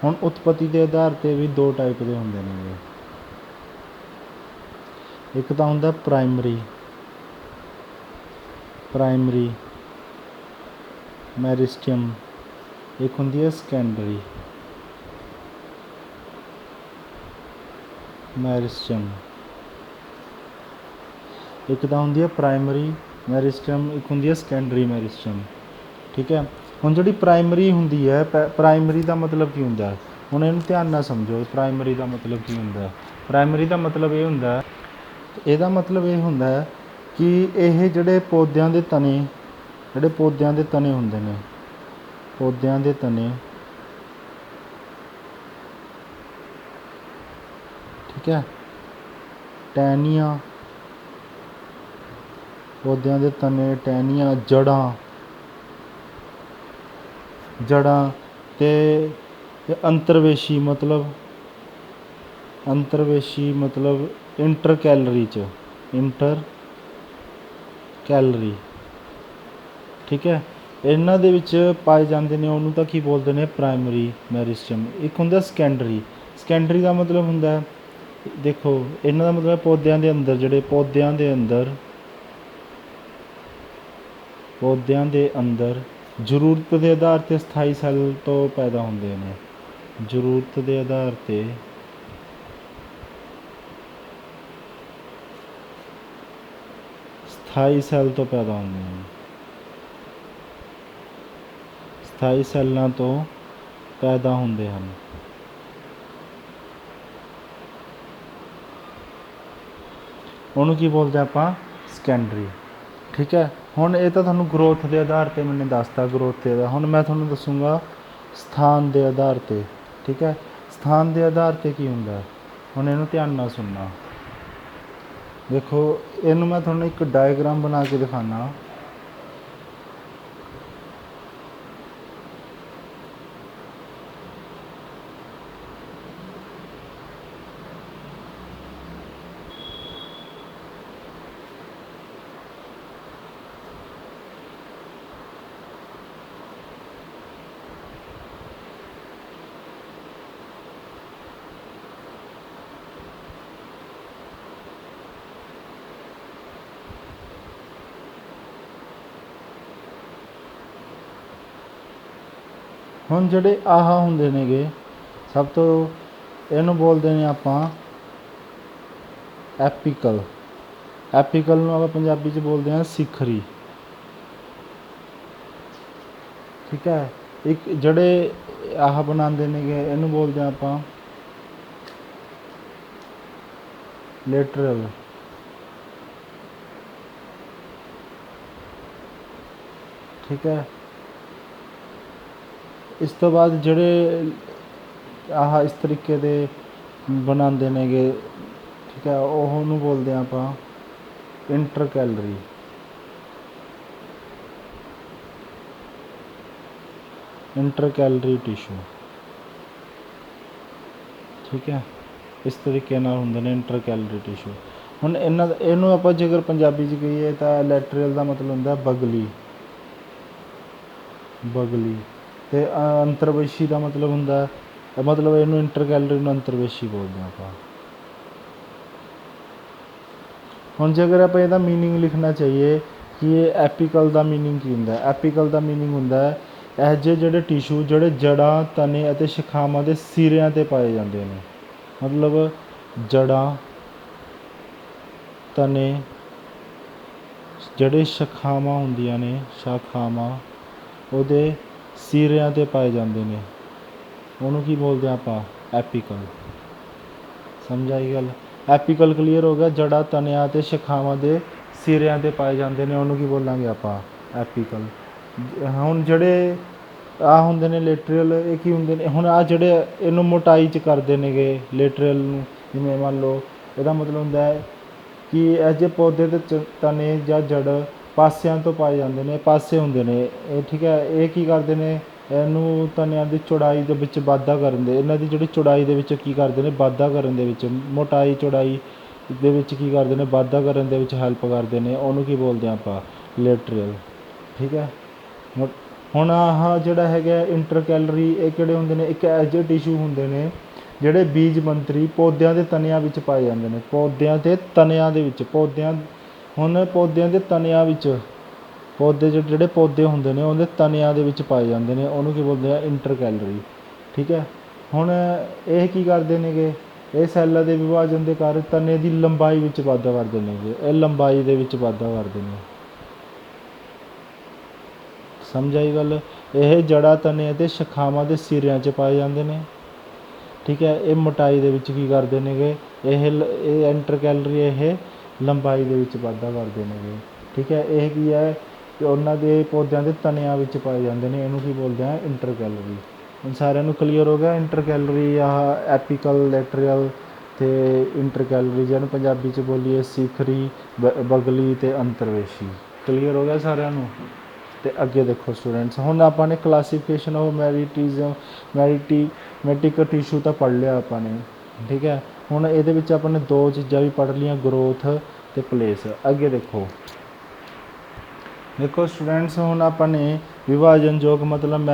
हुण उत्पत्ति के आधार पे भी दो टाइप के होंदे ने। एक तो हुंदा प्राइमरी मैरिस्टेम, एक हुंदी है सैकेंडरी मैरिस्टेम। एक तो हुंदी है प्राइमरी मैरिस्टेम, एक हुंदी है सैकेंडरी मैरिस्टेम। ठीक है, हुण जिहड़ी प्राइमरी हुंदी है, प्राइमरी का मतलब की हुंदा है, हुण इहनूं ध्यान नाल समझो। प्राइमरी का मतलब की हुंदा है? प्राइमरी का मतलब ये हुंदा है, ਇਹਦਾ मतलब ये हुंदा है कि ਇਹ ਜਿਹੜੇ ਪੌਦਿਆਂ ਦੇ ਤਣੇ, ਜਿਹੜੇ ਪੌਦਿਆਂ ਦੇ ਤਣੇ ਹੁੰਦੇ ਨੇ, ਪੌਦਿਆਂ ਦੇ ਤਣੇ, ठीक है, टहनियाँ, पौदਿਆਂ ਦੇ तने, टहनियाँ, जड़ां ते अंतरवेशी, मतलब इंटरकैलरी ठीक है, इन्हां दे विच पाए जांदे ने। उहनूं तां की बोलदे ने? Primary meristem. एक हुंदा सैकेंडरी का मतलब हुंदा, देखो इन्हां दा मतलब पौदਿਆਂ ਦੇ अंदर, जिहड़े पौदਿਆਂ ਦੇ अंदर ਜ਼ਰੂਰਤ ਦੇ आधार ਤੇ ਸਥਾਈ ਸੈੱਲ ਤੋਂ पैदा ਹੁੰਦੇ ਨੇ। ਜ਼ਰੂਰਤ ਦੇ आधार ਤੇ ਸਥਾਈ ਸੈੱਲ ਤੋਂ ਪੈਦਾ ਹੁੰਦੇ ਹਨ, ਸਥਾਈ ਸੈੱਲਾਂ ਤੋਂ ਪੈਦਾ ਹੁੰਦੇ ਹਨ। ਉਹਨੂੰ ਕੀ ਬੋਲਦੇ ਆਪਾਂ? ਸੈਕੰਡਰੀ। ठीक है, हुण ये तो तुहानूं ग्रोथ के आधार पर मैंने दसता, ग्रोथ के आधार। हुण मैं तुहानूं दसूँगा स्थान के आधार पर। ठीक है, स्थान के आधार पर की हुंदा है? हुण इहनूं ध्यान नाल सुनना। देखो इहनूं मैं तुहानूं एक डायग्राम बना के दिखाना। ਹੁਣ ਜਿਹੜੇ ਆਹ ਹੁੰਦੇ ਨੇਗੇ, ਸਭ ਤੋਂ ਇਹਨੂੰ ਬੋਲਦੇ ਨੇ ਆਪਾਂ ਐਪੀਕਲ। ਐਪੀਕਲ ਨੂੰ ਆਪਾਂ ਪੰਜਾਬੀ 'ਚ ਬੋਲਦੇ ਹਾਂ ਸਿਖਰੀ। ਠੀਕ ਹੈ, ਇੱਕ ਜਿਹੜੇ ਆਹ ਬਣਾਉਂਦੇ ਨੇਗੇ, ਇਹਨੂੰ ਬੋਲਦੇ ਹਾਂ ਆਪਾਂ ਲੈਟਰਲ। ਠੀਕ ਹੈ, इस तो बाद जड़े आह इस तरीके दे बनाते नेगे, ठीक है, ਉਹਨੂੰ बोलते हैं ਆਪਾਂ इंटरकैलरी। Intercalary tissue. ठीक है, इस तरीके नाल हुंदे ने इंटरकैलरी टिशू। हुण इहनूं आपां जेकर पंजाबी 'च कहीए तां लैटरल का मतलब हुंदा बगली। ते अंतरवेशी का मतलब हुंदा, मतलब इहनूं इंटरकैलरी नूं अंतरवेशी बोलते हैं आपां। हुण जेकर आपां इहदा मीनिंग लिखना चाहिए कि ये एपीकल का मीनिंग की हुंदा, एपीकल का मीनिंग हुंदा ਇਹ ਜਿਹੇ ਜਿਹੜੇ ਟਿਸ਼ੂ ਜਿਹੜੇ ਜੜ੍ਹਾਂ ਤਣੇ ਅਤੇ ਸ਼ਾਖਾਵਾਂ ਦੇ ਸਿਰਿਆਂ 'ਤੇ ਪਾਏ ਜਾਂਦੇ ਨੇ, ਮਤਲਬ ਜੜ੍ਹਾਂ ਤਣੇ ਜਿਹੜੇ ਸ਼ਾਖਾਵਾਂ ਹੁੰਦੀਆਂ ਨੇ, ਸ਼ਾਖਾਵਾਂ ਉਹਦੇ ਸਿਰਿਆਂ 'ਤੇ ਪਾਏ ਜਾਂਦੇ ਨੇ, ਉਹਨੂੰ ਕੀ ਬੋਲਦੇ ਹਾਂ ਆਪਾਂ? ਐਪੀਕਲ। ਸਮਝ ਆਈ ਗੱਲ? ਐਪੀਕਲ ਕਲੀਅਰ ਹੋ ਗਿਆ। ਜੜ੍ਹਾਂ ਤਣਿਆਂ ਅਤੇ ਸ਼ਾਖਾਵਾਂ ਦੇ ਸਿਰਿਆਂ 'ਤੇ ਪਾਏ ਜਾਂਦੇ ਨੇ, ਉਹਨੂੰ ਕੀ ਬੋਲਾਂਗੇ ਆਪਾਂ? ਐਪੀਕਲ। ਹੁਣ ਜਿਹੜੇ ਆਹ ਹੁੰਦੇ ਨੇ ਲੇਟਰਲ, ਇਹ ਕੀ ਹੁੰਦੇ ਨੇ? ਹੁਣ ਆਹ ਜਿਹੜੇ ਇਹਨੂੰ ਮੋਟਾਈ 'ਚ ਕਰਦੇ ਨੇਗੇ ਲੇਟਰਲ ਨੂੰ, ਜਿਵੇਂ ਮੰਨ ਲਓ ਇਹਦਾ ਮਤਲਬ ਹੁੰਦਾ ਹੈ ਕਿ ਇਹ ਜਿਹੇ ਪੌਦੇ ਦੇ ਤਣੇ ਜਾਂ ਜੜ ਪਾਸਿਆਂ ਤੋਂ ਪਾਏ ਜਾਂਦੇ ਨੇ, ਪਾਸੇ ਹੁੰਦੇ ਨੇ ਇਹ, ਠੀਕ ਹੈ। ਇਹ ਕੀ ਕਰਦੇ ਨੇ? ਇਹਨੂੰ ਤਣਿਆਂ ਦੀ ਚੌੜਾਈ ਦੇ ਵਿੱਚ ਵਾਧਾ ਕਰਨ ਦੇ, ਇਹਨਾਂ ਦੀ ਜਿਹੜੀ ਚੌੜਾਈ ਦੇ ਵਿੱਚ ਕੀ ਕਰਦੇ ਨੇ? ਵਾਧਾ ਕਰਨ ਦੇ ਵਿੱਚ, ਮੋਟਾਈ ਚੌੜਾਈ ਦੇ ਵਿੱਚ ਕੀ ਕਰਦੇ ਨੇ? ਵਾਧਾ ਕਰਨ ਦੇ ਵਿੱਚ ਹੈਲਪ ਕਰਦੇ ਨੇ, ਉਹਨੂੰ ਕੀ ਬੋਲਦੇ ਹਾਂ ਆਪਾਂ? ਲੇਟਰਲ, ਠੀਕ ਹੈ। ਹੁਣ ਆਹ ਜਿਹੜਾ ਹੈਗਾ ਇੰਟਰਕੈਲਰੀ, ਇਹ ਕਿਹੜੇ ਹੁੰਦੇ ਨੇ? ਇੱਕ ਇਹੋ ਜਿਹੇ ਟਿਸ਼ੂ ਹੁੰਦੇ ਨੇ ਜਿਹੜੇ ਬੀਜ ਮੰਤਰੀ ਪੌਦਿਆਂ ਦੇ ਤਣਿਆਂ ਵਿੱਚ ਪਾਏ ਜਾਂਦੇ ਨੇ, ਪੌਦਿਆਂ ਦੇ ਤਣਿਆਂ ਦੇ ਵਿੱਚ, ਹੁਣ ਪੌਦਿਆਂ ਦੇ ਤਣਿਆਂ ਵਿੱਚ, ਪੌਦੇ ਜਿਹੜੇ ਪੌਦੇ ਹੁੰਦੇ ਨੇ ਉਹਦੇ ਤਣਿਆਂ ਦੇ ਵਿੱਚ ਪਾਏ ਜਾਂਦੇ ਨੇ, ਉਹਨੂੰ ਕੀ ਬੋਲਦੇ ਆ? ਇੰਟਰਕੈਲਰੀ, ਠੀਕ ਹੈ। ਹੁਣ ਇਹ ਕੀ ਕਰਦੇ ਨੇਗੇ? ਇਹ ਸੈੱਲਾਂ ਦੇ ਵਿਭਾਜਨ ਦੇ ਕਾਰਨ ਤਣੇ ਦੀ ਲੰਬਾਈ ਵਿੱਚ ਵਾਧਾ ਕਰਦੇ ਨੇਗੇ, ਇਹ ਲੰਬਾਈ ਦੇ ਵਿੱਚ ਵਾਧਾ ਕਰਦੇ ਨੇ। ਸਮਝ ਆਈ ਗੱਲ? ਇਹ ਜੜ੍ਹਾਂ ਤਣੇ ਅਤੇ ਸ਼ਾਖਾਵਾਂ ਦੇ ਸਿਰਿਆਂ 'ਚ ਪਾਏ ਜਾਂਦੇ ਨੇ, ਠੀਕ ਹੈ। ਇਹ ਮੋਟਾਈ ਦੇ ਵਿੱਚ ਕੀ ਕਰਦੇ ਨੇਗੇ? ਇਹ ਇੰਟਰਕੈਲਰੀ, ਇਹ ਲੰਬਾਈ ਦੇ ਵਿੱਚ ਵਾਧਾ ਕਰਦੇ ਨੇਗੇ, ਠੀਕ ਹੈ। ਇਹ ਕੀ ਹੈ? ਕਿ ਉਹਨਾਂ ਦੇ ਪੌਦਿਆਂ ਦੇ ਤਣਿਆਂ ਵਿੱਚ ਪਾਏ ਜਾਂਦੇ ਨੇ, ਇਹਨੂੰ ਕੀ ਬੋਲਦੇ ਆ? ਇੰਟਰਕੈਲਰੀ। ਹੁਣ ਸਾਰਿਆਂ ਨੂੰ ਕਲੀਅਰ ਹੋ ਗਿਆ ਇੰਟਰਕੈਲਰੀ, ਆਹ ਐਪੀਕਲ, ਲੈਟਰਲ ਅਤੇ ਇੰਟਰਕੈਲਰੀ, ਜਿਹਨੂੰ ਪੰਜਾਬੀ 'ਚ ਬੋਲੀਏ ਸਿਖਰੀ, ਬਗਲੀ ਅਤੇ ਅੰਤਰਵੇਸ਼ੀ। ਕਲੀਅਰ ਹੋ ਗਿਆ ਸਾਰਿਆਂ ਨੂੰ? ਅਤੇ ਅੱਗੇ ਦੇਖੋ ਸਟੂਡੈਂਟਸ, ਹੁਣ ਆਪਾਂ ਨੇ ਕਲਾਸੀਫਿਕੇਸ਼ਨ ਆਫ ਮੈਰੀਟੀਮੈਟਿਕ ਟਿਸ਼ੂ ਤਾਂ ਪੜ੍ਹ ਲਿਆ ਆਪਾਂ ਨੇ, ਠੀਕ ਹੈ। ਹੁਣ ਇਹਦੇ ਵਿੱਚ ਆਪਾਂ ਨੇ ਦੋ ਚੀਜ਼ਾਂ ਵੀ ਪੜ੍ਹ ਲਈਆਂ, ਗਰੋਥ ਅਤੇ ਪਲੇਸ। ਅੱਗੇ ਦੇਖੋ ਸਟੂਡੈਂਟਸ, ਹੁਣ ਆਪਾਂ ਨੇ ਵਿਭਾਜਨਯੋਗ ਮਤਲਬ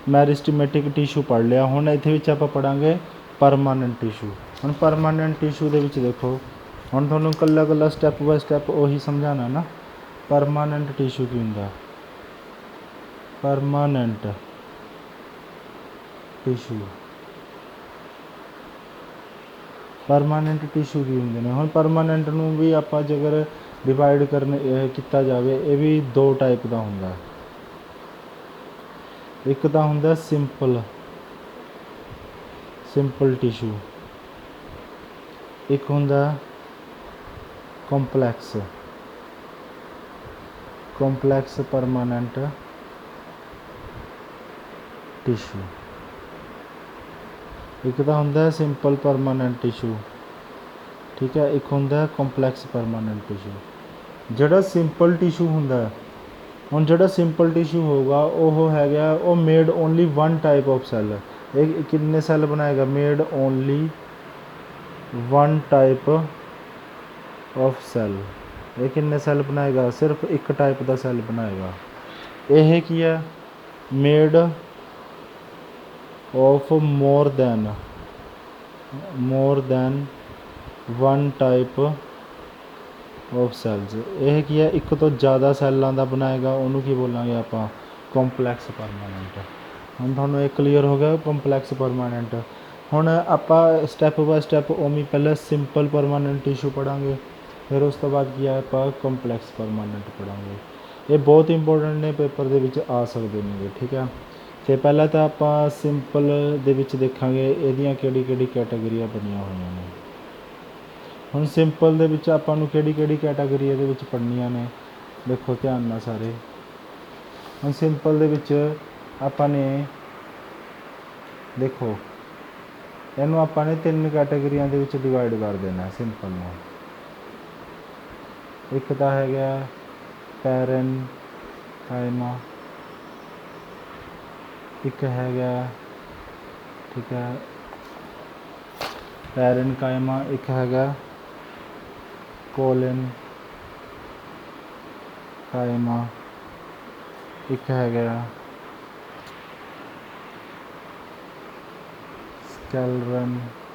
ਮੈਰਿਸਟੀਮੈਟਿਕ ਟਿਸ਼ੂ ਪੜ੍ਹ ਲਿਆ। ਹੁਣ ਇਹਦੇ ਵਿੱਚ ਆਪਾਂ ਪੜ੍ਹਾਂਗੇ ਪਰਮਾਨੈਂਟ ਟਿਸ਼ੂ। ਹੁਣ ਪਰਮਾਨੈਂਟ ਟਿਸ਼ੂ ਦੇ ਵਿੱਚ ਦੇਖੋ, ਹੁਣ ਤੁਹਾਨੂੰ ਇਕੱਲਾ ਸਟੈਪ ਬਾਏ ਸਟੈਪ ਉਹੀ ਸਮਝਾਉਣਾ ਨਾ। ਪਰਮਾਨੈਂਟ ਟਿਸ਼ੂ ਕੀ ਹੁੰਦਾ? ਪਰਮਾਨੈਂਟ ਟਿਸ਼ੂ, ਪਰਮਾਨੈਂਟ ਟਿਸ਼ੂ ਕੀ ਹੁੰਦੇ ਨੇ? ਹੁਣ ਪਰਮਾਨੈਂਟ ਨੂੰ ਵੀ ਆਪਾਂ ਜੇਕਰ ਡਿਵਾਈਡ ਕੀਤਾ ਜਾਵੇ, ਇਹ ਵੀ ਦੋ ਟਾਈਪ ਦਾ ਹੁੰਦਾ। ਇੱਕ ਤਾਂ ਹੁੰਦਾ ਸਿੰਪਲ ਟਿਸ਼ੂ, ਇੱਕ ਹੁੰਦਾ ਕੰਪਲੈਕਸ ਪਰਮਾਨੈਂਟ ਟਿਸ਼ੂ। ਇੱਕ ਤਾਂ ਹੁੰਦਾ ਸਿੰਪਲ ਪਰਮਾਨੈਂਟ ਟਿਸ਼ੂ, ਠੀਕ ਹੈ। ਇੱਕ ਹੁੰਦਾ ਕੰਪਲੈਕਸ ਪਰਮਾਨੈਂਟ ਟਿਸ਼ੂ। ਜਿਹੜਾ ਸਿੰਪਲ ਟਿਸ਼ੂ ਹੁੰਦਾ, ਹੁਣ ਜਿਹੜਾ ਸਿੰਪਲ ਟਿਸ਼ੂ ਹੋਊਗਾ ਉਹ ਹੈਗਾ, ਉਹ made only one type of cell. ਇਹ ਕਿੰਨੇ ਸੈੱਲ ਬਣਾਏਗਾ? Made only one type of cell. ਇਹ ਕਿੰਨੇ ਸੈੱਲ ਬਣਾਏਗਾ? ਸਿਰਫ ਇੱਕ ਟਾਈਪ ਦਾ ਸੈੱਲ ਬਣਾਏਗਾ। ਇਹ ਕੀ ਹੈ? Made of more than one type of cells. ਇਹ ਕੀ ਹੈ? ਇੱਕ ਤੋਂ ਜ਼ਿਆਦਾ ਸੈੱਲਾਂ ਦਾ ਬਣਾਏਗਾ, ਉਹਨੂੰ ਕੀ ਬੋਲਾਂਗੇ ਆਪਾਂ? Complex permanent. ਹੁਣ ਤੁਹਾਨੂੰ ਇਹ ਕਲੀਅਰ ਹੋ ਗਿਆ ਕੰਪਲੈਕਸ ਪਰਮਾਨੈਂਟ। ਹੁਣ ਆਪਾਂ ਸਟੈਪ ਬਾਏ ਸਟੈਪ ਉਵੇਂ ਪਹਿਲਾਂ ਸਿੰਪਲ ਪਰਮਾਨੈਂਟ ਟਿਸ਼ੂ ਪੜ੍ਹਾਂਗੇ, ਫਿਰ ਉਸ ਤੋਂ ਬਾਅਦ ਕੀ ਹੈ ਆਪਾਂ ਕੰਪਲੈਕਸ ਪਰਮਾਨੈਂਟ ਪੜ੍ਹਾਂਗੇ। ਇਹ ਬਹੁਤ ਇੰਪੋਰਟੈਂਟ ਨੇ, ਪੇਪਰ ਦੇ ਵਿੱਚ ਆ ਸਕਦੇ ਨੇ, ਠੀਕ ਹੈ। ਅਤੇ ਪਹਿਲਾਂ ਤਾਂ ਆਪਾਂ ਸਿੰਪਲ ਦੇ ਵਿੱਚ ਦੇਖਾਂਗੇ ਇਹਦੀਆਂ ਕਿਹੜੀ ਕੈਟਾਗਰੀਆਂ ਬਣੀਆਂ ਹੋਈਆਂ ਨੇ। ਹੁਣ ਸਿੰਪਲ ਦੇ ਵਿੱਚ ਆਪਾਂ ਨੂੰ ਕਿਹੜੀ ਕੈਟਾਗਰੀ ਇਹਦੇ ਵਿੱਚ ਪੜ੍ਹਨੀਆਂ ਨੇ, ਦੇਖੋ ਧਿਆਨ ਨਾਲ ਸਾਰੇ। ਹੁਣ ਸਿੰਪਲ ਦੇ ਵਿੱਚ ਆਪਾਂ ਨੇ ਦੇਖੋ, ਇਹਨੂੰ ਆਪਾਂ ਨੇ 3 ਕੈਟਾਗਰੀਆਂ ਦੇ ਵਿੱਚ ਡਿਵਾਈਡ ਕਰ ਦੇਣਾ ਸਿੰਪਲ ਨੂੰ। ਇੱਕ ਤਾਂ ਹੈਗਾ ਪੈਰੇਨਕਾਈਮਾ, ਇੱਕ ਹੈਗਾ, ਠੀਕ ਹੈ, ਪੈਰੇਨਕਾਈਮਾ, ਇੱਕ ਹੈਗਾ ਕੋਲੇਨਕਾਈਮਾ, ਇੱਕ ਹੈਗਾ ਸਕੈਲਰਨਕਾਈਮਾ।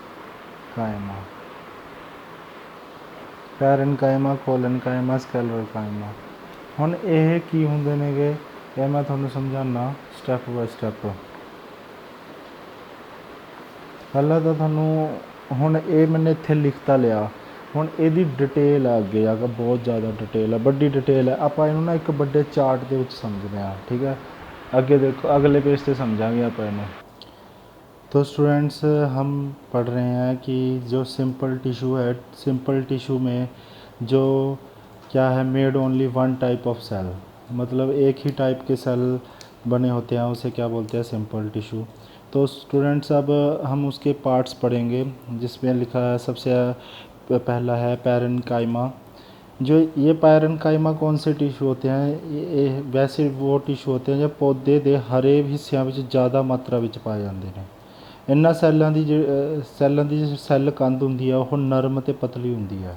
ਪੈਰੇਨਕਾਈਮਾ, ਕੋਲੇਨਕਾਈਮਾ, ਸਕੈਲਰਨਕਾਈਮਾ। ਹੁਣ ਇਹ ਕੀ ਹੁੰਦੇ ਨੇਗੇ? ਇਹ ਮੈਂ ਤੁਹਾਨੂੰ ਸਮਝਾਉਣਾ ਸਟੈਪ ਬਾਏ ਸਟੈਪ। ਪਹਿਲਾਂ ਤਾਂ ਤੁਹਾਨੂੰ ਹੁਣ ਇਹ ਮੈंने ਇੱਥੇ ਲਿਖ ਤਾਂ ਲਿਆ, ਹੁਣ ਇਹਦੀ ਡਿਟੇਲ ਆ ਅੱਗੇ ਜਾ ਕੇ, ਬਹੁਤ ਜ਼ਿਆਦਾ ਡਿਟੇਲ ਹੈ, ਵੱਡੀ ਡਿਟੇਲ ਹੈ। ਆਪਾਂ ਇਹਨੂੰ ਨਾ ਇੱਕ ਵੱਡੇ ਚਾਰਟ ਦੇ ਵਿੱਚ ਸਮਝਦੇ ਹਾਂ, ठीक है। ਅੱਗੇ देखो अगले पेज पे समझाएंगे आप इन्हें। तो स्टूडेंट्स हम पढ़ रहे हैं कि जो सिंपल टिश्यू है, सिंपल टिश्यू में जो क्या है, made only one type of cell, मतलब एक ही टाइप के सेल बने होते हैं, उसे क्या बोलते हैं, सिंपल टिश्यू। तो स्टूडेंट्स अब हम उसके पार्ट्स पढ़ेंगे, जिसमें लिखा है सबसे पहला है पैरेन्काइमा। जो ये पैरेन्काइमा कौन से टिश्यू होते हैं, ये वैसे वो टिश्यू होते हैं जो पौधे ਦੇ ਹਰੇ ਹਿੱਸਿਆਂ ਵਿੱਚ ਜ਼ਿਆਦਾ ਮਾਤਰਾ ਵਿੱਚ ਪਾਏ ਜਾਂਦੇ ਨੇ। ਇਹਨਾਂ ਸੈੱਲਾਂ ਦੀ ਸੈੱਲਾਂ ਦੀ ਸੈੱਲ ਕੰਧ ਹੁੰਦੀ ਆ ਉਹ ਨਰਮ ਅਤੇ ਪਤਲੀ ਹੁੰਦੀ ਆ,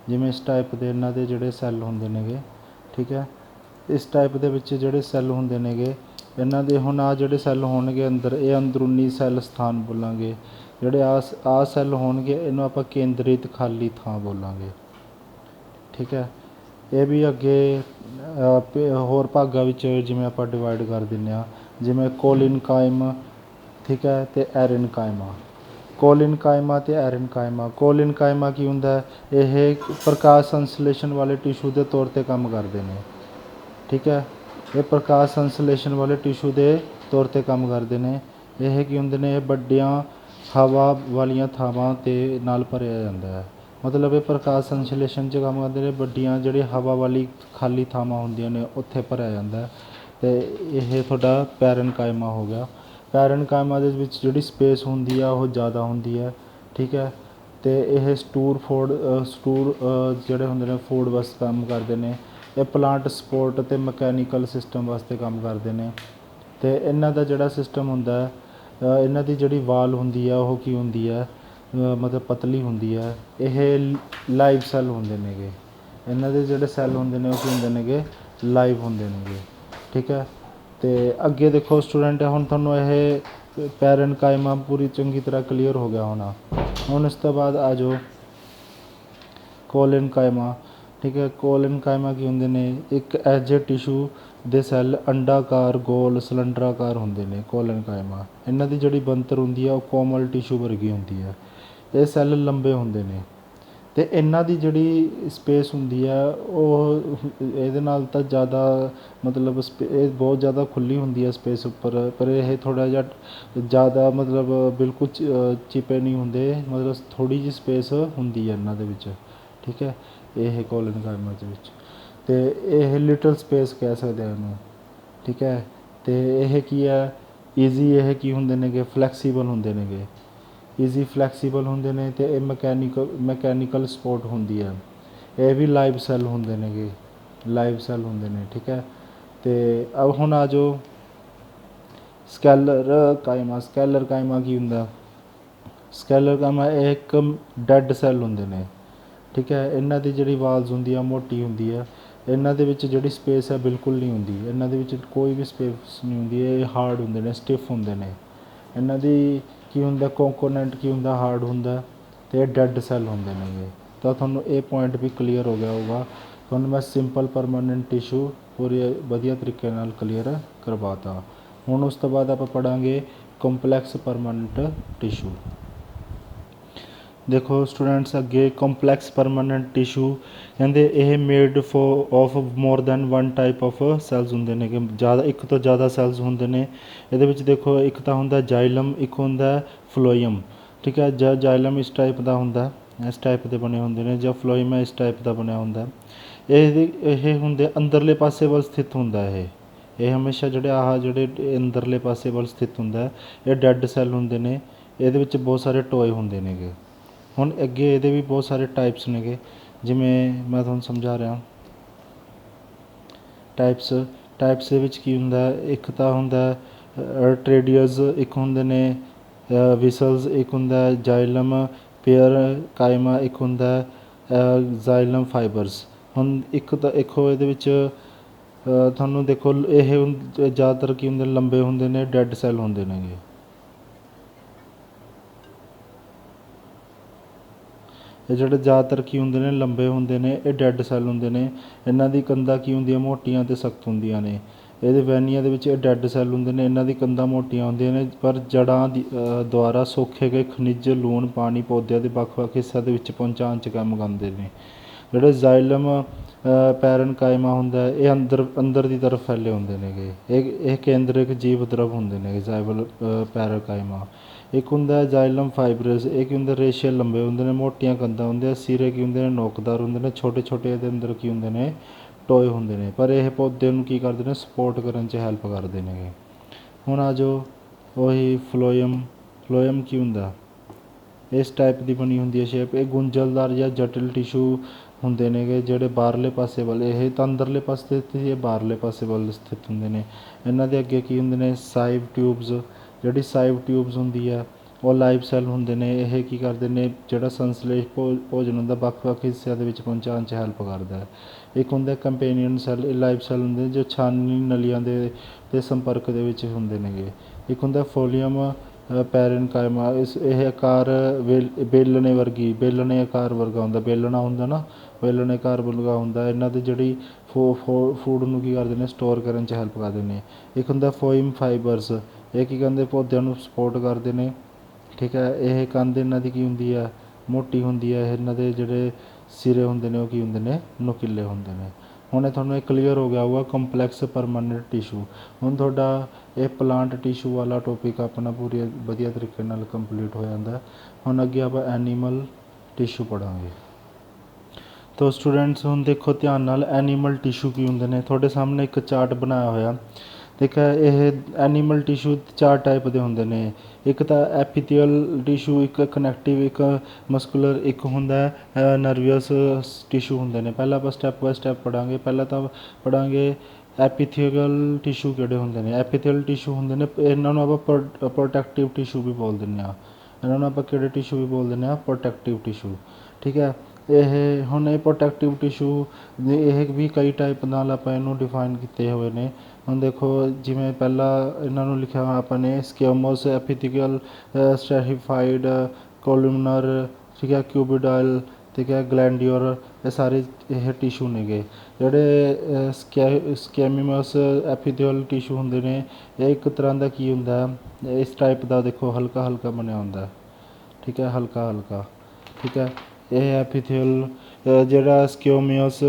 ਜਿਵੇਂ ਇਸ ਟਾਈਪ ਦੇ ਇਹਨਾਂ ਦੇ ਜਿਹੜੇ ਸੈੱਲ ਹੁੰਦੇ ਨੇਗੇ, ਠੀਕ ਹੈ। ਇਸ ਟਾਈਪ ਦੇ ਵਿੱਚ ਜਿਹੜੇ ਸੈੱਲ ਹੁੰਦੇ ਨੇਗੇ ਇਹਨਾਂ ਦੇ, ਹੁਣ ਆ ਜਿਹੜੇ ਸੈੱਲ ਹੋਣਗੇ ਅੰਦਰ, ਇਹ ਅੰਦਰੂਨੀ ਸੈੱਲ ਸਥਾਨ ਬੋਲਾਂਗੇ। ਜਿਹੜੇ ਆ ਸੈੱਲ ਹੋਣਗੇ ਇਹਨੂੰ ਆਪਾਂ ਕੇਂਦਰਿਤ ਖਾਲੀ ਥਾਂ ਬੋਲਾਂਗੇ, ਠੀਕ ਹੈ। ਇਹ ਵੀ ਅੱਗੇ ਹੋਰ ਭਾਗਾਂ ਵਿੱਚ ਜਿਵੇਂ ਆਪਾਂ ਡਿਵਾਈਡ ਕਰ ਦਿੰਦੇ ਹਾਂ, ਜਿਵੇਂ ਕੋਲਿਨਕਾइम, ਠੀਕ ਹੈ, ਅਤੇ ਐਰਨਕਾइमा। ਕੋਲਿਨਕਾइमा ਅਤੇ ਐਰਨਕਾइमा। ਕੋਲਿਨਕਾइमा ਕੀ ਹੁੰਦਾ, ਇਹ ਪ੍ਰਕਾਸ਼ ਸੰਸਲੇਸ਼ਨ ਵਾਲੇ ਟਿਸ਼ੂ ਦੇ ਤੌਰ 'ਤੇ ਕੰਮ ਕਰਦੇ ਨੇ, ਠੀਕ ਹੈ। ਇਹ ਪ੍ਰਕਾਸ਼ ਸੰਸਲੇਸ਼ਨ ਵਾਲੇ ਟਿਸ਼ੂ ਦੇ ਤੌਰ 'ਤੇ ਕੰਮ ਕਰਦੇ ਨੇ। ਇਹ ਕੀ ਹੁੰਦੇ ਨੇ, ਇਹ ਵੱਡੀਆਂ ਹਵਾ ਵਾਲੀਆਂ ਥਾਵਾਂ 'ਤੇ ਨਾਲ ਭਰਿਆ ਜਾਂਦਾ ਹੈ, ਮਤਲਬ ਇਹ ਪ੍ਰਕਾਸ਼ ਸੰਸਲੇਸ਼ਨ 'ਚ ਕੰਮ ਕਰਦੇ ਨੇ। ਵੱਡੀਆਂ ਜਿਹੜੀ ਹਵਾ ਵਾਲੀ ਖਾਲੀ ਥਾਵਾਂ ਹੁੰਦੀਆਂ ਨੇ ਉੱਥੇ ਭਰਿਆ ਜਾਂਦਾ ਹੈ, ਅਤੇ ਇਹ ਤੁਹਾਡਾ ਪੈਰਨਕਾइमा ਹੋ ਗਿਆ। ਪੈਰਨਕਾइमा ਦੇ ਵਿੱਚ ਜਿਹੜੀ ਸਪੇਸ ਹੁੰਦੀ ਆ ਉਹ ਜ਼ਿਆਦਾ ਹੁੰਦੀ ਹੈ, ਠੀਕ ਹੈ। ਅਤੇ ਇਹ ਸਟੂਰ ਜਿਹੜੇ ਹੁੰਦੇ ਨੇ ਫੂਡ ਵਾਸਤੇ ਕੰਮ ਕਰਦੇ ਨੇ। ਇਹ ਪਲਾਂਟ ਸਪੋਰਟ ਅਤੇ ਮਕੈਨੀਕਲ ਸਿਸਟਮ ਵਾਸਤੇ ਕੰਮ ਕਰਦੇ ਨੇ। ਅਤੇ ਇਹਨਾਂ ਦਾ ਜਿਹੜਾ ਸਿਸਟਮ ਹੁੰਦਾ ਹੈ, ਇਹਨਾਂ ਦੀ ਜਿਹੜੀ ਵਾਲ ਹੁੰਦੀ ਆ ਉਹ ਕੀ ਹੁੰਦੀ ਹੈ, ਮਤਲਬ ਪਤਲੀ ਹੁੰਦੀ ਹੈ। ਇਹ ਲਾਈਵ ਸੈੱਲ ਹੁੰਦੇ ਨੇਗੇ, ਇਹਨਾਂ ਦੇ ਜਿਹੜੇ ਸੈੱਲ ਹੁੰਦੇ ਨੇ ਉਹ ਕੀ ਹੁੰਦੇ ਨੇਗੇ, ਲਾਈਵ ਹੁੰਦੇ ਨੇਗੇ, ਠੀਕ ਹੈ। ਅਤੇ ਅੱਗੇ ਦੇਖੋ ਸਟੂਡੈਂਟ, ਹੁਣ ਤੁਹਾਨੂੰ ਇਹ ਪੈਰਨਕਾइमा ਪੂਰੀ ਚੰਗੀ ਤਰ੍ਹਾਂ ਕਲੀਅਰ ਹੋ ਗਿਆ ਹੋਣਾ। ਹੁਣ ਇਸ ਤੋਂ ਬਾਅਦ ਆ ਜਾਓ ਕੋਲਿਨਕਾइमा, ਠੀਕ ਹੈ। ਕੋਲਿਨਕਾइमा ਕੀ ਹੁੰਦੇ ਨੇ, ਇੱਕ ਐਜੇ ਟਿਸ਼ੂ ਦੇ ਸੈੱਲ ਅੰਡਾਕਾਰ, ਗੋਲ, ਸਿਲੰਡਰਾਕਾਰ ਹੁੰਦੇ ਨੇ ਕੋਲਿਨਕਾइमा। ਇਹਨਾਂ ਦੀ ਜਿਹੜੀ ਬਣਤਰ ਹੁੰਦੀ ਆ ਉਹ ਕੋਮਲ ਟਿਸ਼ੂ ਵਰਗੀ ਹੁੰਦੀ ਹੈ। ਇਹ ਸੈੱਲ ਲੰਬੇ ਹੁੰਦੇ ਨੇ, ਅਤੇ ਇਹਨਾਂ ਦੀ ਜਿਹੜੀ ਸਪੇਸ ਹੁੰਦੀ ਆ ਉਹ ਇਹਦੇ ਨਾਲ ਤਾਂ ਜ਼ਿਆਦਾ, ਮਤਲਬ ਇਹ ਬਹੁਤ ਜ਼ਿਆਦਾ ਖੁੱਲ੍ਹੀ ਹੁੰਦੀ ਹੈ ਸਪੇਸ ਉੱਪਰ, ਪਰ ਇਹ ਥੋੜ੍ਹਾ ਜਿਹਾ ਜ਼ਿਆਦਾ, ਮਤਲਬ ਬਿਲਕੁਲ ਚਿਪੇ ਨਹੀਂ ਹੁੰਦੇ, ਮਤਲਬ ਥੋੜ੍ਹੀ ਜਿਹੀ ਸਪੇਸ ਹੁੰਦੀ ਹੈ ਇਹਨਾਂ ਦੇ ਵਿੱਚ, ਠੀਕ ਹੈ, ਇਹ ਕੋਲਿਨਕਾइमा ਦੇ ਵਿੱਚ। ਅਤੇ ਇਹ ਲਿਟਲ ਸਪੇਸ ਕਹਿ ਸਕਦੇ ਹਾਂ ਇਹਨੂੰ, ਠੀਕ ਹੈ। ਅਤੇ ਇਹ ਕੀ ਹੈ, ਈਜ਼ੀ, ਇਹ ਕੀ ਹੁੰਦੇ ਨੇਗੇ, ਫਲੈਕਸੀਬਲ ਹੁੰਦੇ ਨੇਗੇ, ਈਜ਼ੀ ਫਲੈਕਸੀਬਲ ਹੁੰਦੇ ਨੇ। ਅਤੇ ਇਹ ਮਕੈਨੀਕਲ ਸਪੋਰਟ ਹੁੰਦੀ ਹੈ। ਇਹ ਵੀ ਲਾਈਵ ਸੈੱਲ ਹੁੰਦੇ ਨੇਗੇ, ਲਾਈਵ ਸੈੱਲ ਹੁੰਦੇ ਨੇ, ਠੀਕ ਹੈ। ਅਤੇ ਹੁਣ ਆ ਜਾਓ ਸਕੈਲਰਕਾइमा। ਸਕੈਲਰਕਾइमा ਕੀ ਹੁੰਦਾ, ਸਕੈਲਰਕਾइमा ਇਹ ਇੱਕ ਡੈੱਡ ਸੈੱਲ ਹੁੰਦੇ ਨੇ, ਠੀਕ ਹੈ। ਇਹਨਾਂ ਦੀ ਜਿਹੜੀ ਵਾਲਜ਼ ਹੁੰਦੀ ਆ ਮੋਟੀ ਹੁੰਦੀ ਹੈ। ਇਹਨਾਂ ਦੇ ਵਿੱਚ ਜਿਹੜੀ ਸਪੇਸ ਹੈ ਬਿਲਕੁਲ ਨਹੀਂ ਹੁੰਦੀ, ਇਹਨਾਂ ਦੇ ਵਿੱਚ ਕੋਈ ਵੀ ਸਪੇਸ ਨਹੀਂ ਹੁੰਦੀ, ਇਹ ਹਾਰਡ ਹੁੰਦੇ ਨੇ, ਸਟਿਫ ਹੁੰਦੇ ਨੇ। ਇਹਨਾਂ ਦੀ ਕੀ ਹੁੰਦਾ, ਕੰਪੋਨੈਂਟ ਕੀ ਹੁੰਦਾ, ਹਾਰਡ ਹੁੰਦਾ, ਅਤੇ ਇਹ ਡੈੱਡ ਸੈੱਲ ਹੁੰਦੇ ਨੇਗੇ। ਤਾਂ ਤੁਹਾਨੂੰ ਇਹ ਪੁਆਇੰਟ ਵੀ ਕਲੀਅਰ ਹੋ ਗਿਆ ਹੋਊਗਾ। ਤੁਹਾਨੂੰ ਮੈਂ ਸਿੰਪਲ ਪਰਮਾਨੈਂਟ ਟਿਸ਼ੂ ਪੂਰੀ ਵਧੀਆ ਤਰੀਕੇ ਨਾਲ ਕਲੀਅਰ ਕਰਵਾਤਾ। ਹੁਣ ਉਸ ਤੋਂ ਬਾਅਦ ਆਪਾਂ ਪੜ੍ਹਾਂਗੇ ਕੰਪਲੈਕਸ ਪਰਮਾਨੈਂਟ ਟਿਸ਼ੂ। ਦੇਖੋ ਸਟੂਡੈਂਟਸ, ਅੱਗੇ ਕੰਪਲੈਕਸ ਪਰਮਾਨੈਂਟ ਟਿਸ਼ੂ ਕਹਿੰਦੇ ਇਹ made of more than one type of cells ਹੁੰਦੇ ਨੇ, ਕਿ ਜ਼ਿਆਦਾ, ਇੱਕ ਤੋਂ ਜ਼ਿਆਦਾ ਸੈੱਲਸ ਹੁੰਦੇ ਨੇ। ਇਹਦੇ ਵਿੱਚ ਦੇਖੋ ਇੱਕ ਤਾਂ ਹੁੰਦਾ ਜਾਈਲਮ, ਇੱਕ ਹੁੰਦਾ ਫਲੋਇਮ, ਠੀਕ ਹੈ। ਜਾਈਲਮ ਇਸ ਟਾਈਪ ਦਾ ਹੁੰਦਾ, ਇਸ ਟਾਈਪ ਦੇ ਬਣੇ ਹੁੰਦੇ ਨੇ, ਜਾਂ ਫਲੋਇਮ ਹੈ ਇਸ ਟਾਈਪ ਦਾ ਬਣਿਆ ਹੁੰਦਾ। ਇਹ ਹੁੰਦੇ ਅੰਦਰਲੇ ਪਾਸੇ ਵੱਲ ਸਥਿਤ ਹੁੰਦਾ। ਇਹ ਹਮੇਸ਼ਾ ਜਿਹੜੇ ਅੰਦਰਲੇ ਪਾਸੇ ਵੱਲ ਸਥਿਤ ਹੁੰਦਾ। ਇਹ ਡੈੱਡ ਸੈੱਲ ਹੁੰਦੇ ਨੇ, ਇਹਦੇ ਵਿੱਚ ਬਹੁਤ ਸਾਰੇ ਟੋਏ ਹੁੰਦੇ ਨੇਗੇ। ਹੁਣ ਅੱਗੇ ਇਹਦੇ ਵੀ ਬਹੁਤ ਸਾਰੇ ਟਾਈਪਸ ਨੇਗੇ, ਜਿਵੇਂ ਮੈਂ ਤੁਹਾਨੂੰ ਸਮਝਾ ਰਿਹਾ। ਟਾਈਪਸ ਦੇ ਵਿੱਚ ਕੀ ਹੁੰਦਾ, ਇੱਕ ਤਾਂ ਹੁੰਦਾ ਟਰੇਡੀਅਸ, ਇੱਕ ਹੁੰਦੇ ਨੇ ਵਿਸਲਸ, ਇੱਕ ਹੁੰਦਾ ਜਾਈਲਮ ਪੈਰਨਕਾइमा, ਇੱਕ ਹੁੰਦਾ ਜਾਈਲਮ ਫਾਈਬਰਸ। ਹੁਣ ਇੱਕ ਇਹਦੇ ਵਿੱਚ ਤੁਹਾਨੂੰ ਦੇਖੋ, ਇਹ ਜ਼ਿਆਦਾਤਰ ਕੀ ਹੁੰਦੇ, ਲੰਬੇ ਹੁੰਦੇ ਨੇ, ਡੈੱਡ ਸੈੱਲ ਹੁੰਦੇ ਨੇਗੇ। ਇਹ ਜਿਹੜੇ ਜ਼ਿਆਦਾਤਰ ਕੀ ਹੁੰਦੇ ਨੇ, ਲੰਬੇ ਹੁੰਦੇ ਨੇ, ਇਹ ਡੈੱਡ ਸੈੱਲ ਹੁੰਦੇ ਨੇ। ਇਹਨਾਂ ਦੀ ਕੰਧਾਂ ਕੀ ਹੁੰਦੀਆਂ, ਮੋਟੀਆਂ ਅਤੇ ਸਖਤ ਹੁੰਦੀਆਂ ਨੇ। ਇਹਦੇ ਵਹਿਣੀਆਂ ਦੇ ਵਿੱਚ ਇਹ ਡੈੱਡ ਸੈੱਲ ਹੁੰਦੇ ਨੇ, ਇਹਨਾਂ ਦੀ ਕੰਧਾਂ ਮੋਟੀਆਂ ਹੁੰਦੀਆਂ ਨੇ, ਪਰ ਜੜ੍ਹਾਂ ਦੀ ਦੁਆਰਾ ਸੋਖੇ ਗਏ ਖਣਿਜ, ਲੂਣ, ਪਾਣੀ ਪੌਦਿਆਂ ਦੇ ਵੱਖ-ਵੱਖ ਹਿੱਸਿਆਂ ਦੇ ਵਿੱਚ ਪਹੁੰਚਾਉਣ 'ਚ ਕੰਮ ਆਉਂਦੇ ਨੇ। ਜਿਹੜੇ ਜ਼ਾਈਲਮ ਪੈਰਨਕਾਈਮਾ ਹੁੰਦਾ, ਇਹ ਅੰਦਰ ਦੀ ਤਰਫ ਫੈਲੇ ਹੁੰਦੇ ਨੇਗੇ। ਇਹ ਕੇਂਦਰਿਕ ਜੀਵ ਦਰਵ ਹੁੰਦੇ ਨੇ ਜ਼ਾਈਲਮ ਪੈਰਨਕਾਈਮਾ। ਇੱਕ ਹੁੰਦਾ ਜ਼ਾਈਲਮ ਫਾਈਬਰਸ, ਇਹ ਕੀ ਹੁੰਦਾ, ਰੇਸ਼ੇ ਲੰਬੇ ਹੁੰਦੇ ਨੇ, ਮੋਟੀਆਂ ਕੰਧਾਂ ਹੁੰਦੀਆਂ, ਸਿਰੇ ਕੀ ਹੁੰਦੇ ਨੇ, ਨੋਕਦਾਰ ਹੁੰਦੇ ਨੇ, ਛੋਟੇ ਛੋਟੇ ਇਹਦੇ ਅੰਦਰ ਕੀ ਹੁੰਦੇ ਨੇ, ਟੋਏ ਹੁੰਦੇ ਨੇ, ਪਰ ਇਹ ਪੌਦੇ ਨੂੰ ਕੀ ਕਰਦੇ ਨੇ, ਸਪੋਰਟ ਕਰਨ 'ਚ ਹੈਲਪ ਕਰਦੇ ਨੇਗੇ। ਹੁਣ ਆ ਜਾਓ ਉਹੀ ਫਲੋਇਮ। ਫਲੋਇਮ ਕੀ ਹੁੰਦਾ, ਇਸ ਟਾਈਪ ਦੀ ਬਣੀ ਹੁੰਦੀ ਹੈ ਸ਼ੇਪ। ਇਹ ਗੁੰਝਲਦਾਰ ਜਾਂ ਜਟਿਲ ਟਿਸ਼ੂ ਹੁੰਦੇ ਨੇਗੇ, ਜਿਹੜੇ ਬਾਹਰਲੇ ਪਾਸੇ ਵੱਲ, ਇਹ ਤਾਂ ਅੰਦਰਲੇ ਪਾਸੇ ਸਥਿਤ, ਇਹ ਬਾਹਰਲੇ ਪਾਸੇ ਵੱਲ ਸਥਿਤ ਹੁੰਦੇ ਨੇ। ਇਹਨਾਂ ਦੇ ਅੱਗੇ ਕੀ ਹੁੰਦੇ ਨੇ, ਸਾਈਵ ਟਿਊਬਸ। ਜਿਹੜੀ ਸਾਈਵ ਟਿਊਬਸ ਹੁੰਦੀ ਆ ਉਹ ਲਾਈਵ ਸੈੱਲ ਹੁੰਦੇ ਨੇ। ਇਹ ਕੀ ਕਰਦੇ ਨੇ, ਜਿਹੜਾ ਸੰਸਲੇਸ਼ ਭੋਜਨ ਹੁੰਦਾ ਵੱਖ-ਵੱਖ ਹਿੱਸਿਆਂ ਦੇ ਵਿੱਚ ਪਹੁੰਚਾਉਣ 'ਚ ਹੈਲਪ ਕਰਦਾ ਹੈ। ਇੱਕ ਹੁੰਦਾ ਕੰਪੇਨੀਅਨ ਸੈੱਲ, ਇਹ ਲਾਈਵ ਸੈੱਲ ਹੁੰਦੇ ਨੇ ਜੋ ਛਾਨੀ ਨਲੀਆਂ ਦੇ ਸੰਪਰਕ ਦੇ ਵਿੱਚ ਹੁੰਦੇ ਨੇਗੇ। ਇੱਕ ਹੁੰਦਾ ਫੋਲੀਅਮ ਪੈਰਨਕਾਈਮਾ, ਇਹ ਆਕਾਰ ਬੇਲਣੇ ਆਕਾਰ ਵਰਗਾ ਹੁੰਦਾ, ਬੇਲਣਾ ਹੁੰਦਾ ਨਾ, ਬੇਲਣੇ ਆਕਾਰ ਵਰਗਾ ਹੁੰਦਾ। ਇਹਨਾਂ ਦੀ ਜਿਹੜੀ ਫੂਡ ਨੂੰ ਕੀ ਕਰਦੇ ਨੇ, ਸਟੋਰ ਕਰਨ 'ਚ ਹੈਲਪ ਕਰਦੇ ਨੇ। ਇੱਕ ਹੁੰਦਾ ਫੋਇਮ ਫਾਈਬਰਸ, ਇਹ ਕੀ ਕਹਿੰਦੇ, ਪੌਦਿਆਂ ਨੂੰ ਸਪੋਰਟ ਕਰਦੇ ਨੇ। ਠੀਕ ਹੈ, ਇਹ ਕੰਧ ਇਹਨਾਂ ਦੀ ਕੀ ਹੁੰਦੀ ਹੈ, ਮੋਟੀ ਹੁੰਦੀ ਹੈ। ਇਹਨਾਂ ਦੇ ਜਿਹੜੇ ਸਿਰੇ ਹੁੰਦੇ ਨੇ ਉਹ ਕੀ ਹੁੰਦੇ ਨੇ, ਨੁਕੀਲੇ ਹੁੰਦੇ ਨੇ। ਹੁਣ ਇਹ ਤੁਹਾਨੂੰ ਇਹ ਕਲੀਅਰ ਹੋ ਗਿਆ ਹੋਊਗਾ ਕੰਪਲੈਕਸ ਪਰਮਾਨੈਂਟ ਟਿਸ਼ੂ। ਹੁਣ ਤੁਹਾਡਾ ਇਹ ਪਲਾਂਟ ਟਿਸ਼ੂ ਵਾਲਾ ਟੋਪਿਕ ਆਪਣਾ ਪੂਰੀ ਵਧੀਆ ਤਰੀਕੇ ਨਾਲ ਕੰਪਲੀਟ ਹੋ ਜਾਂਦਾ। ਹੁਣ ਅੱਗੇ ਆਪਾਂ ਐਨੀਮਲ ਟਿਸ਼ੂ ਪੜ੍ਹਾਂਗੇ। ਤੋ ਸਟੂਡੈਂਟਸ ਹੁਣ ਦੇਖੋ ਧਿਆਨ ਨਾਲ, ਐਨੀਮਲ ਟਿਸ਼ੂ ਕੀ ਹੁੰਦੇ ਨੇ। ਤੁਹਾਡੇ ਸਾਹਮਣੇ ਇੱਕ ਚਾਰਟ ਬਣਾਇਆ ਹੋਇਆ, ਠੀਕ ਹੈ। ਇਹ ਐਨੀਮਲ ਟਿਸ਼ੂ 4 ਟਾਈਪ ਦੇ ਹੁੰਦੇ ਨੇ। ਇੱਕ ਤਾਂ ਐਪੀਥੀਅਲ ਟਿਸ਼ੂ, ਇੱਕ ਕਨੈਕਟਿਵ, ਇੱਕ ਮਸਕੂਲਰ, ਇੱਕ ਹੁੰਦਾ ਨਰਵਸ ਟਿਸ਼ੂ ਹੁੰਦੇ ਨੇ। ਪਹਿਲਾਂ ਆਪਾਂ ਸਟੈਪ ਬਾਏ ਸਟੈਪ ਪੜ੍ਹਾਂਗੇ। ਪਹਿਲਾਂ ਤਾਂ ਪੜ੍ਹਾਂਗੇ ਐਪੀਥੀਅਲ ਟਿਸ਼ੂ ਕਿਹੜੇ ਹੁੰਦੇ ਨੇ। ਐਪੀਥੀਅਲ ਟਿਸ਼ੂ ਹੁੰਦੇ ਨੇ, ਇਹਨਾਂ ਨੂੰ ਆਪਾਂ ਪ੍ਰੋਟੈਕਟਿਵ ਟਿਸ਼ੂ ਵੀ ਬੋਲ ਦਿੰਦੇ ਹਾਂ। ਇਹਨਾਂ ਨੂੰ ਆਪਾਂ ਕਿਹੜੇ ਟਿਸ਼ੂ ਵੀ ਬੋਲ ਦਿੰਦੇ ਹਾਂ, ਪ੍ਰੋਟੈਕਟਿਵ ਟਿਸ਼ੂ। ਠੀਕ ਹੈ, ਇਹ ਹੁਣ ਇਹ ਪ੍ਰੋਟੈਕਟਿਵ ਟਿਸ਼ੂ ਦੇ ਇਹ ਵੀ ਕਈ ਟਾਈਪ ਨਾਲ ਆਪਾਂ ਇਹਨੂੰ ਡਿਫਾਈਨ ਕੀਤੇ ਹੋਏ ਨੇ। ਹੁਣ ਦੇਖੋ, ਜਿਵੇਂ ਪਹਿਲਾਂ ਇਹਨਾਂ ਨੂੰ ਲਿਖਿਆ ਹੋਇਆ ਆਪਾਂ ਨੇ, ਸਕੇਮੋਸ, ਐਪੀਥੀਕਲ, ਸਟ੍ਰੈਟੀਫਾਈਡ, ਕੋਲੂਮਨਰ, ਠੀਕ ਹੈ, ਕਿਊਬਿਡਾਈਲ, ਠੀਕ ਹੈ, ਗਲੈਂਡਿਓਰ, ਇਹ ਸਾਰੇ ਇਹ ਟਿਸ਼ੂ ਨੇਗੇ। ਜਿਹੜੇ ਸਕੈਮੀਮਸ ਐਪੀਥੀਅਲ ਟਿਸ਼ੂ ਹੁੰਦੇ ਨੇ, ਇਹ ਇੱਕ ਤਰ੍ਹਾਂ ਦਾ ਕੀ ਹੁੰਦਾ, ਇਸ ਟਾਈਪ ਦਾ ਦੇਖੋ ਹਲਕਾ ਹਲਕਾ ਬਣਿਆ ਹੁੰਦਾ। ਠੀਕ ਹੈ, ਹਲਕਾ ਹਲਕਾ। ਠੀਕ ਹੈ, ਇਹ ਐਪੀਥੀਅਲ ਜਿਹੜਾ ਸਕਿਓਮੀਅਸ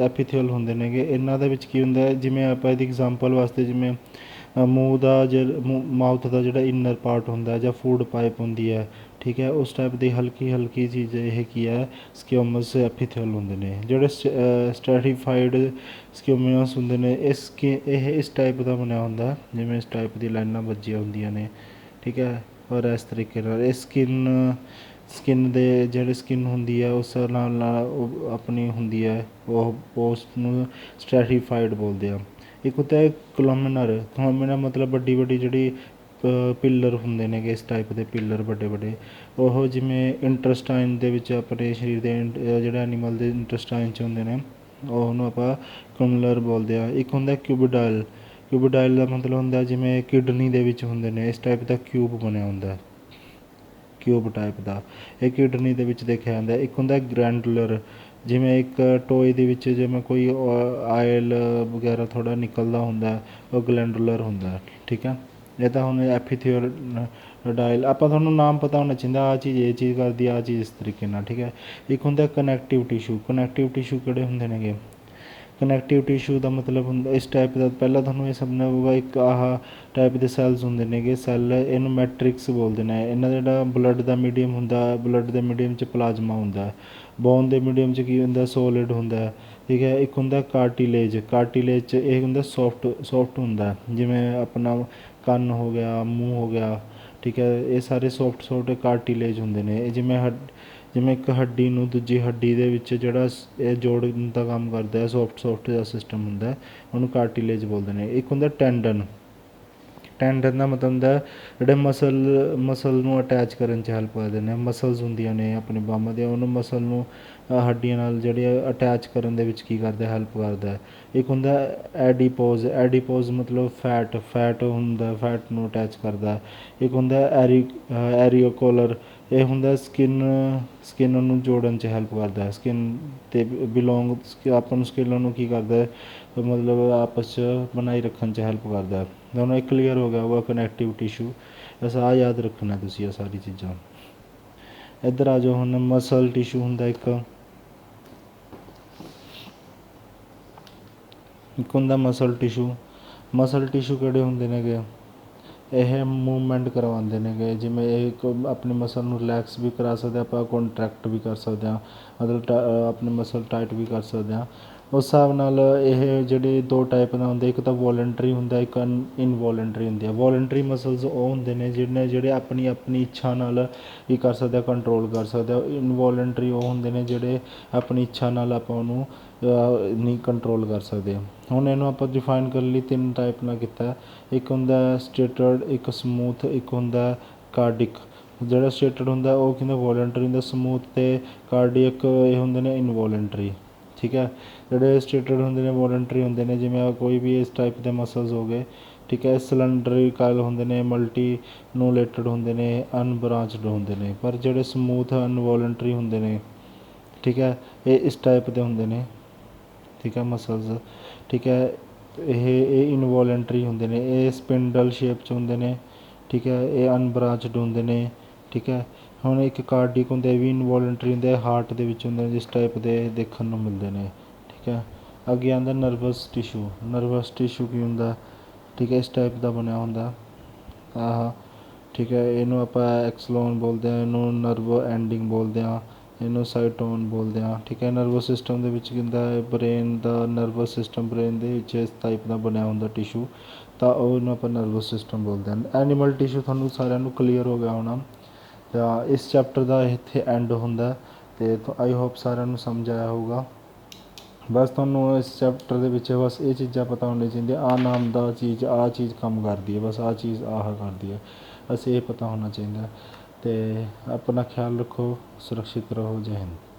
ਐਪੀਥੀਅਲ ਹੁੰਦੇ ਨੇਗੇ, ਇਹਨਾਂ ਦੇ ਵਿੱਚ ਕੀ ਹੁੰਦਾ, ਜਿਵੇਂ ਆਪਾਂ ਇਹਦੀ ਐਗਜ਼ਾਮਪਲ ਵਾਸਤੇ, ਜਿਵੇਂ ਮੂੰਹ ਦਾ ਮਾਊਥ ਦਾ ਜਿਹੜਾ ਇਨਰ ਪਾਰਟ ਹੁੰਦਾ ਜਾਂ ਫੂਡ ਪਾਈਪ ਹੁੰਦੀ ਹੈ, ਠੀਕ ਹੈ, ਉਸ ਟਾਈਪ ਦੀ ਹਲਕੀ ਹਲਕੀ ਚੀਜ਼ ਇਹ ਕੀ ਹੈ, ਸਕਿਓਮਸ ਐਪੀਥੀਅਲ ਹੁੰਦੇ ਨੇ। ਜਿਹੜੇ ਸਟ੍ਰੈਟੀਫਾਈਡ ਸਕਿਓਮੀਅਸ ਹੁੰਦੇ ਨੇ, ਇਹ ਇਸ ਟਾਈਪ ਦਾ ਬਣਿਆ ਹੁੰਦਾ, ਜਿਵੇਂ ਇਸ ਟਾਈਪ ਦੀ ਲਾਈਨਾਂ ਵੱਜੀਆਂ ਹੁੰਦੀਆਂ ਨੇ। ਠੀਕ ਹੈ, ਔਰ ਇਸ ਤਰੀਕੇ ਨਾਲ ਇਹ ਸਕਿਨ ਦੇ ਜਿਹੜੇ ਸਕਿਨ ਹੁੰਦੀ ਹੈ ਉਸ ਨਾਲ ਉਹ ਆਪਣੀ ਹੁੰਦੀ ਹੈ, ਉਹ ਉਸ ਨੂੰ ਸਟ੍ਰੈਟੀਫਾਈਡ ਬੋਲਦੇ ਆ। ਇੱਕ ਹੁੰਦਾ ਹੈ ਕੋਲਮਨਰ। ਕੋਲਮਨਰ ਮਤਲਬ ਵੱਡੀ ਵੱਡੀ ਜਿਹੜੀ ਪਿੱਲਰ ਹੁੰਦੇ ਨੇਗੇ, ਇਸ ਟਾਈਪ ਦੇ ਪਿੱਲਰ ਵੱਡੇ ਵੱਡੇ, ਉਹ ਜਿਵੇਂ ਇੰਟਰਸਟਾਈਨ ਦੇ ਵਿੱਚ ਆਪਣੇ ਸਰੀਰ ਦੇ ਜਿਹੜੇ ਐਨੀਮਲ ਦੇ ਇੰਟਰਸਟਾਈਨ 'ਚ ਹੁੰਦੇ ਨੇ, ਉਹਨੂੰ ਆਪਾਂ ਕੋਲਮਨਰ ਬੋਲਦੇ ਆ। ਇੱਕ ਹੁੰਦਾ ਕਿਊਬਿਡਾਈਲ। ਕਿਊਬਿਡਾਈਲ ਦਾ ਮਤਲਬ ਹੁੰਦਾ ਜਿਵੇਂ ਕਿਡਨੀ ਦੇ ਵਿੱਚ ਹੁੰਦੇ ਨੇ, ਇਸ ਟਾਈਪ ਦਾ ਕਿਊਬ ਬਣਿਆ ਹੁੰਦਾ, ਕਿਊਬ ਟਾਈਪ ਦਾ, ਇਹ ਕਿਡਨੀ ਦੇ ਵਿੱਚ ਦੇਖਿਆ ਜਾਂਦਾ। ਇੱਕ ਹੁੰਦਾ ਗ੍ਰੈਂਡੂਲਰ, ਜਿਵੇਂ ਇੱਕ ਟੋਏ ਦੇ ਵਿੱਚ ਜਿਵੇਂ ਕੋਈ ਆਇਲ ਵਗੈਰਾ ਥੋੜ੍ਹਾ ਨਿਕਲਦਾ ਹੁੰਦਾ, ਉਹ ਗਲੈਂਡੂਲਰ ਹੁੰਦਾ। ਠੀਕ ਹੈ, ਇਹ ਤਾਂ ਹੁਣ ਐਪੀਥੀਓਡਾਈਲ, ਆਪਾਂ ਤੁਹਾਨੂੰ ਨਾਮ ਪਤਾ ਹੋਣਾ ਚਾਹੀਦਾ, ਆਹ ਚੀਜ਼ ਇਹ ਚੀਜ਼ ਕਰਦੀ, ਆਹ ਚੀਜ਼ ਇਸ ਤਰੀਕੇ ਨਾਲ। ਠੀਕ ਹੈ, ਇੱਕ ਹੁੰਦਾ ਕਨੈਕਟਿਵ ਟਿਸ਼ੂ। ਕਨੈਕਟਿਵ ਟਿਸ਼ੂ ਕਿਹੜੇ ਹੁੰਦੇ ਨੇਗੇ, ਕਨੈਕਟਿਵ ਟਿਸ਼ੂ ਦਾ ਮਤਲਬ ਹੁੰਦਾ ਇਸ ਟਾਈਪ ਦਾ, ਪਹਿਲਾਂ ਤੁਹਾਨੂੰ ਇਹ ਸਮਝਣਾ ਹੋਊਗਾ, ਇੱਕ ਆਹ ਟਾਈਪ ਦੇ ਸੈੱਲਸ ਹੁੰਦੇ ਨੇਗੇ, ਸੈੱਲ, ਇਹਨੂੰ ਮੈਟ੍ਰਿਕਸ ਬੋਲਦੇ ਨੇ। ਇਹਨਾਂ ਦਾ ਜਿਹੜਾ ਬਲੱਡ ਦਾ ਮੀਡੀਅਮ ਹੁੰਦਾ, ਬਲੱਡ ਦੇ ਮੀਡੀਅਮ 'ਚ ਪਲਾਜ਼ਮਾ ਹੁੰਦਾ, ਬੋਨ ਦੇ ਮੀਡੀਅਮ 'ਚ ਕੀ ਹੁੰਦਾ, ਸੋਲਿਡ ਹੁੰਦਾ। ਠੀਕ ਹੈ, ਇੱਕ ਹੁੰਦਾ ਕਾਰਟੀਲੇਜ। ਕਾਰਟੀਲੇਜ 'ਚ ਇਹ ਹੁੰਦਾ ਸੌਫਟ ਹੁੰਦਾ, ਜਿਵੇਂ ਆਪਣਾ ਕੰਨ ਹੋ ਗਿਆ, ਮੂੰਹ ਹੋ ਗਿਆ। ਠੀਕ ਹੈ, ਇਹ ਸਾਰੇ ਸੌਫਟ ਕਾਰਟੀਲੇਜ ਹੁੰਦੇ ਨੇ। ਇਹ ਜਿਵੇਂ ਇੱਕ ਹੱਡੀ ਨੂੰ ਦੂਜੀ ਹੱਡੀ ਦੇ ਵਿੱਚ ਜਿਹੜਾ ਇਹ ਜੋੜਨ ਦਾ ਕੰਮ ਕਰਦਾ ਹੈ, ਸੌਫਟ ਦਾ ਸਿਸਟਮ ਹੁੰਦਾ, ਉਹਨੂੰ ਕਾਰਟੀਲੇਜ ਬੋਲਦੇ ਨੇ। ਇੱਕ ਹੁੰਦਾ ਟੈਂਡਨ। ਟੈਂਡਨ ਦਾ ਮਤਲਬ ਹੁੰਦਾ ਜਿਹੜੇ ਮਸਲ ਨੂੰ ਅਟੈਚ ਕਰਨ 'ਚ ਹੈਲਪ ਕਰਦੇ ਨੇ। ਮਸਲਸ ਹੁੰਦੀਆਂ ਨੇ ਆਪਣੀ ਬਾਹਾਂ ਦੀਆਂ, ਉਹਨੂੰ ਮਸਲ ਨੂੰ ਹੱਡੀਆਂ ਨਾਲ ਜਿਹੜੇ ਅਟੈਚ ਕਰਨ ਦੇ ਵਿੱਚ ਕੀ ਕਰਦਾ, ਹੈਲਪ ਕਰਦਾ। ਇੱਕ ਹੁੰਦਾ ਐਡੀਪੋਜ਼। ਐਡੀਪੋਜ਼ ਮਤਲਬ ਫੈਟ ਹੁੰਦਾ, ਫੈਟ ਨੂੰ ਅਟੈਚ ਕਰਦਾ। ਇੱਕ ਹੁੰਦਾ ਐਰੀਓਕੋਲਰ। ਇਹ ਹੁੰਦਾ ਸਕਿਨ ਨੂੰ ਜੋੜਨ 'ਚ ਹੈਲਪ ਕਰਦਾ ਹੈ, ਸਕਿਨ 'ਤੇ ਬਿਲੋਂਗ ਆਪਾਂ ਨੂੰ ਸਕਿਨ ਨੂੰ ਕੀ ਕਰਦਾ ਹੈ ਮਤਲਬ ਆਪਸ 'ਚ ਬਣਾਈ ਰੱਖਣ 'ਚ ਹੈਲਪ ਕਰਦਾ ਹੈ। ਤੁਹਾਨੂੰ ਇਹ ਕਲੀਅਰ ਹੋ ਗਿਆ ਹੋਊਗਾ ਕਨੈਕਟਿਵ ਟਿਸ਼ੂ। ਬਸ ਆਹ ਯਾਦ ਰੱਖਣਾ ਤੁਸੀਂ ਇਹ ਸਾਰੀ ਚੀਜ਼ਾਂ। ਇੱਧਰ ਆ ਜਾਓ ਹੁਣ, ਮਸਲ ਟਿਸ਼ੂ ਹੁੰਦਾ ਇੱਕ ਹੁੰਦਾ ਮਸਲ ਟਿਸ਼ੂ। ਮਸਲ ਟਿਸ਼ੂ ਕਿਹੜੇ ਹੁੰਦੇ ਨੇਗੇ, ਇਹ ਮੂਵਮੈਂਟ ਕਰਵਾਉਂਦੇ ਨੇਗੇ, ਜਿਵੇਂ ਇਹ ਆਪਣੀ ਮਸਲ ਨੂੰ ਰਿਲੈਕਸ ਵੀ ਕਰਾ ਸਕਦੇ ਆਪਾਂ, ਕੰਟਰੈਕਟ ਵੀ ਕਰ ਸਕਦੇ ਹਾਂ, ਮਤਲਬ ਆਪਣੇ ਮਸਲ ਟਾਈਟ ਵੀ ਕਰ ਸਕਦੇ ਹਾਂ। ਉਸ ਹਿਸਾਬ ਨਾਲ ਇਹ ਜਿਹੜੇ ਦੋ ਟਾਈਪ ਦਾ ਹੁੰਦੇ, ਇੱਕ ਤਾਂ ਵੋਲੰਟਰੀ ਹੁੰਦਾ, ਇੱਕ ਇਨਵੋਲੰਟਰੀ ਹੁੰਦੀ ਆ। ਵੋਲੰਟਰੀ ਮਸਲਸ ਉਹ ਹੁੰਦੇ ਨੇ ਜਿਹੜੇ ਆਪਣੀ ਇੱਛਾ ਨਾਲ ਕੀ ਕਰ ਸਕਦੇ ਆ, ਕੰਟਰੋਲ ਕਰ ਸਕਦੇ ਆ। ਇਨਵੋਲੰਟਰੀ ਉਹ ਹੁੰਦੇ ਨੇ ਜਿਹੜੇ ਆਪਣੀ ਇੱਛਾ ਨਾਲ ਆਪਾਂ ਉਹਨੂੰ ਨਹੀਂ ਕੰਟਰੋਲ ਕਰ ਸਕਦੇ। ਹੁਣ ਇਹਨੂੰ ਆਪਾਂ ਡਿਫਾਈਨ ਕਰਨ ਲਈ 3 ਟਾਈਪ ਨਾਲ ਕੀਤਾ। ਇੱਕ ਹੁੰਦਾ ਸਟੇਟਡ, ਇੱਕ ਸਮੂਥ, ਇੱਕ ਹੁੰਦਾ ਕਾਰਡਿਕ। ਜਿਹੜਾ ਸਟੇਟਡ ਹੁੰਦਾ ਉਹ ਕਹਿੰਦੇ ਵੋਲੰਟਰੀ ਹੁੰਦਾ, ਸਮੂਥ ਅਤੇ ਕਾਰਡੀਅਕ ਇਹ ਹੁੰਦੇ ਨੇ ਇਨਵੋਲੰਟਰੀ। ਠੀਕ ਹੈ, ਜਿਹੜੇ ਸਟੇਟਡ ਹੁੰਦੇ ਨੇ ਵੋਲੰਟਰੀ ਹੁੰਦੇ ਨੇ, ਜਿਵੇਂ ਕੋਈ ਵੀ ਇਸ ਟਾਈਪ ਦੇ ਮਸਲਸ ਹੋ ਗਏ। ਠੀਕ ਹੈ, ਸਿਲੰਡਰੀਕਲ ਹੁੰਦੇ ਨੇ, ਮਲਟੀਨੂਲੇਟਡ ਹੁੰਦੇ ਨੇ, ਅਨਬ੍ਰਾਂਚਡ ਹੁੰਦੇ ਨੇ। ਪਰ ਜਿਹੜੇ ਸਮੂਥ ਅਨਵੋਲੰਟਰੀ ਹੁੰਦੇ ਨੇ, ਠੀਕ ਹੈ, ਇਹ ਇਸ ਟਾਈਪ ਦੇ ਹੁੰਦੇ ਨੇ। ਠੀਕ ਹੈ, ਮਸਲਸ। ਠੀਕ ਹੈ, ਇਹ ਇਨਵੋਲੰਟਰੀ ਹੁੰਦੇ ਨੇ, ਇਹ ਸਪਿੰਡਲ ਸ਼ੇਪ 'ਚ ਹੁੰਦੇ ਨੇ। ਠੀਕ ਹੈ, ਇਹ ਅਨਬ੍ਰਾਂਚਡ ਹੁੰਦੇ ਨੇ। ਠੀਕ ਹੈ, ਹੁਣ ਇੱਕ ਕਾਰਡਿਕ ਹੁੰਦੇ, ਇਹ ਵੀ ਇਨਵੋਲੰਟਰੀ ਹੁੰਦੇ, ਹਾਰਟ ਦੇ ਵਿੱਚ ਹੁੰਦੇ ਨੇ, ਜਿਸ ਟਾਈਪ ਦੇ ਦੇਖਣ ਨੂੰ ਮਿਲਦੇ ਨੇ। ਠੀਕ ਹੈ, ਅੱਗੇ ਆਉਂਦਾ ਨਰਵਸ ਟਿਸ਼ੂ। ਨਰਵਸ ਟਿਸ਼ੂ ਕੀ ਹੁੰਦਾ, ਠੀਕ ਹੈ, ਇਸ ਟਾਈਪ ਦਾ ਬਣਿਆ ਹੁੰਦਾ ਆਹ। ਠੀਕ ਹੈ, ਇਹਨੂੰ ਆਪਾਂ ਐਕਸਲੋਨ ਬੋਲਦੇ ਹਾਂ, ਇਹਨੂੰ ਨਰਵ ਐਂਡਿੰਗ ਬੋਲਦੇ ਹਾਂ, ਇਹਨੂੰ ਸਾਈਟੋਨ ਬੋਲਦੇ ਹਾਂ। ਠੀਕ ਹੈ, ਨਰਵਸ ਸਿਸਟਮ ਦੇ ਵਿੱਚ ਕੀ ਹੁੰਦਾ ਹੈ, ਬ੍ਰੇਨ ਦਾ ਨਰਵਸ ਸਿਸਟਮ ਬ੍ਰੇਨ ਦੇ ਵਿੱਚ ਇਸ ਟਾਈਪ ਦਾ ਬਣਿਆ ਹੁੰਦਾ ਟਿਸ਼ੂ, ਤਾਂ ਉਹਨੂੰ ਆਪਾਂ ਨਰਵਸ ਸਿਸਟਮ ਬੋਲਦੇ ਹਾਂ। ਐਨੀਮਲ ਟਿਸ਼ੂ ਤੁਹਾਨੂੰ ਸਾਰਿਆਂ ਨੂੰ ਕਲੀਅਰ ਹੋ ਗਿਆ ਹੋਣਾ। ਤਾਂ ਇਸ ਚੈਪਟਰ ਦਾ ਇੱਥੇ ਐਂਡ ਹੁੰਦਾ, ਅਤੇ ਆਈ ਹੋਪ ਸਾਰਿਆਂ ਨੂੰ ਸਮਝ ਆਇਆ ਹੋਊਗਾ। ਬਸ ਤੁਹਾਨੂੰ ਇਸ ਚੈਪਟਰ ਦੇ ਵਿੱਚ ਬਸ ਇਹ ਚੀਜ਼ਾਂ ਪਤਾ ਹੋਣੀਆਂ ਚਾਹੀਦੀਆਂ, ਆਹ ਨਾਮ ਦਾ ਚੀਜ਼ ਆਹ ਚੀਜ਼ ਕੰਮ ਕਰਦੀ ਹੈ, ਬਸ ਆਹ ਚੀਜ਼ ਆਹ ਕਰਦੀ ਹੈ, ਬਸ ਇਹ ਪਤਾ ਹੋਣਾ ਚਾਹੀਦਾ। ਅਤੇ ਆਪਣਾ ਖਿਆਲ ਰੱਖੋ, ਸੁਰੱਖਿਅਤ ਰਹੋ। ਜੈ ਹਿੰਦ।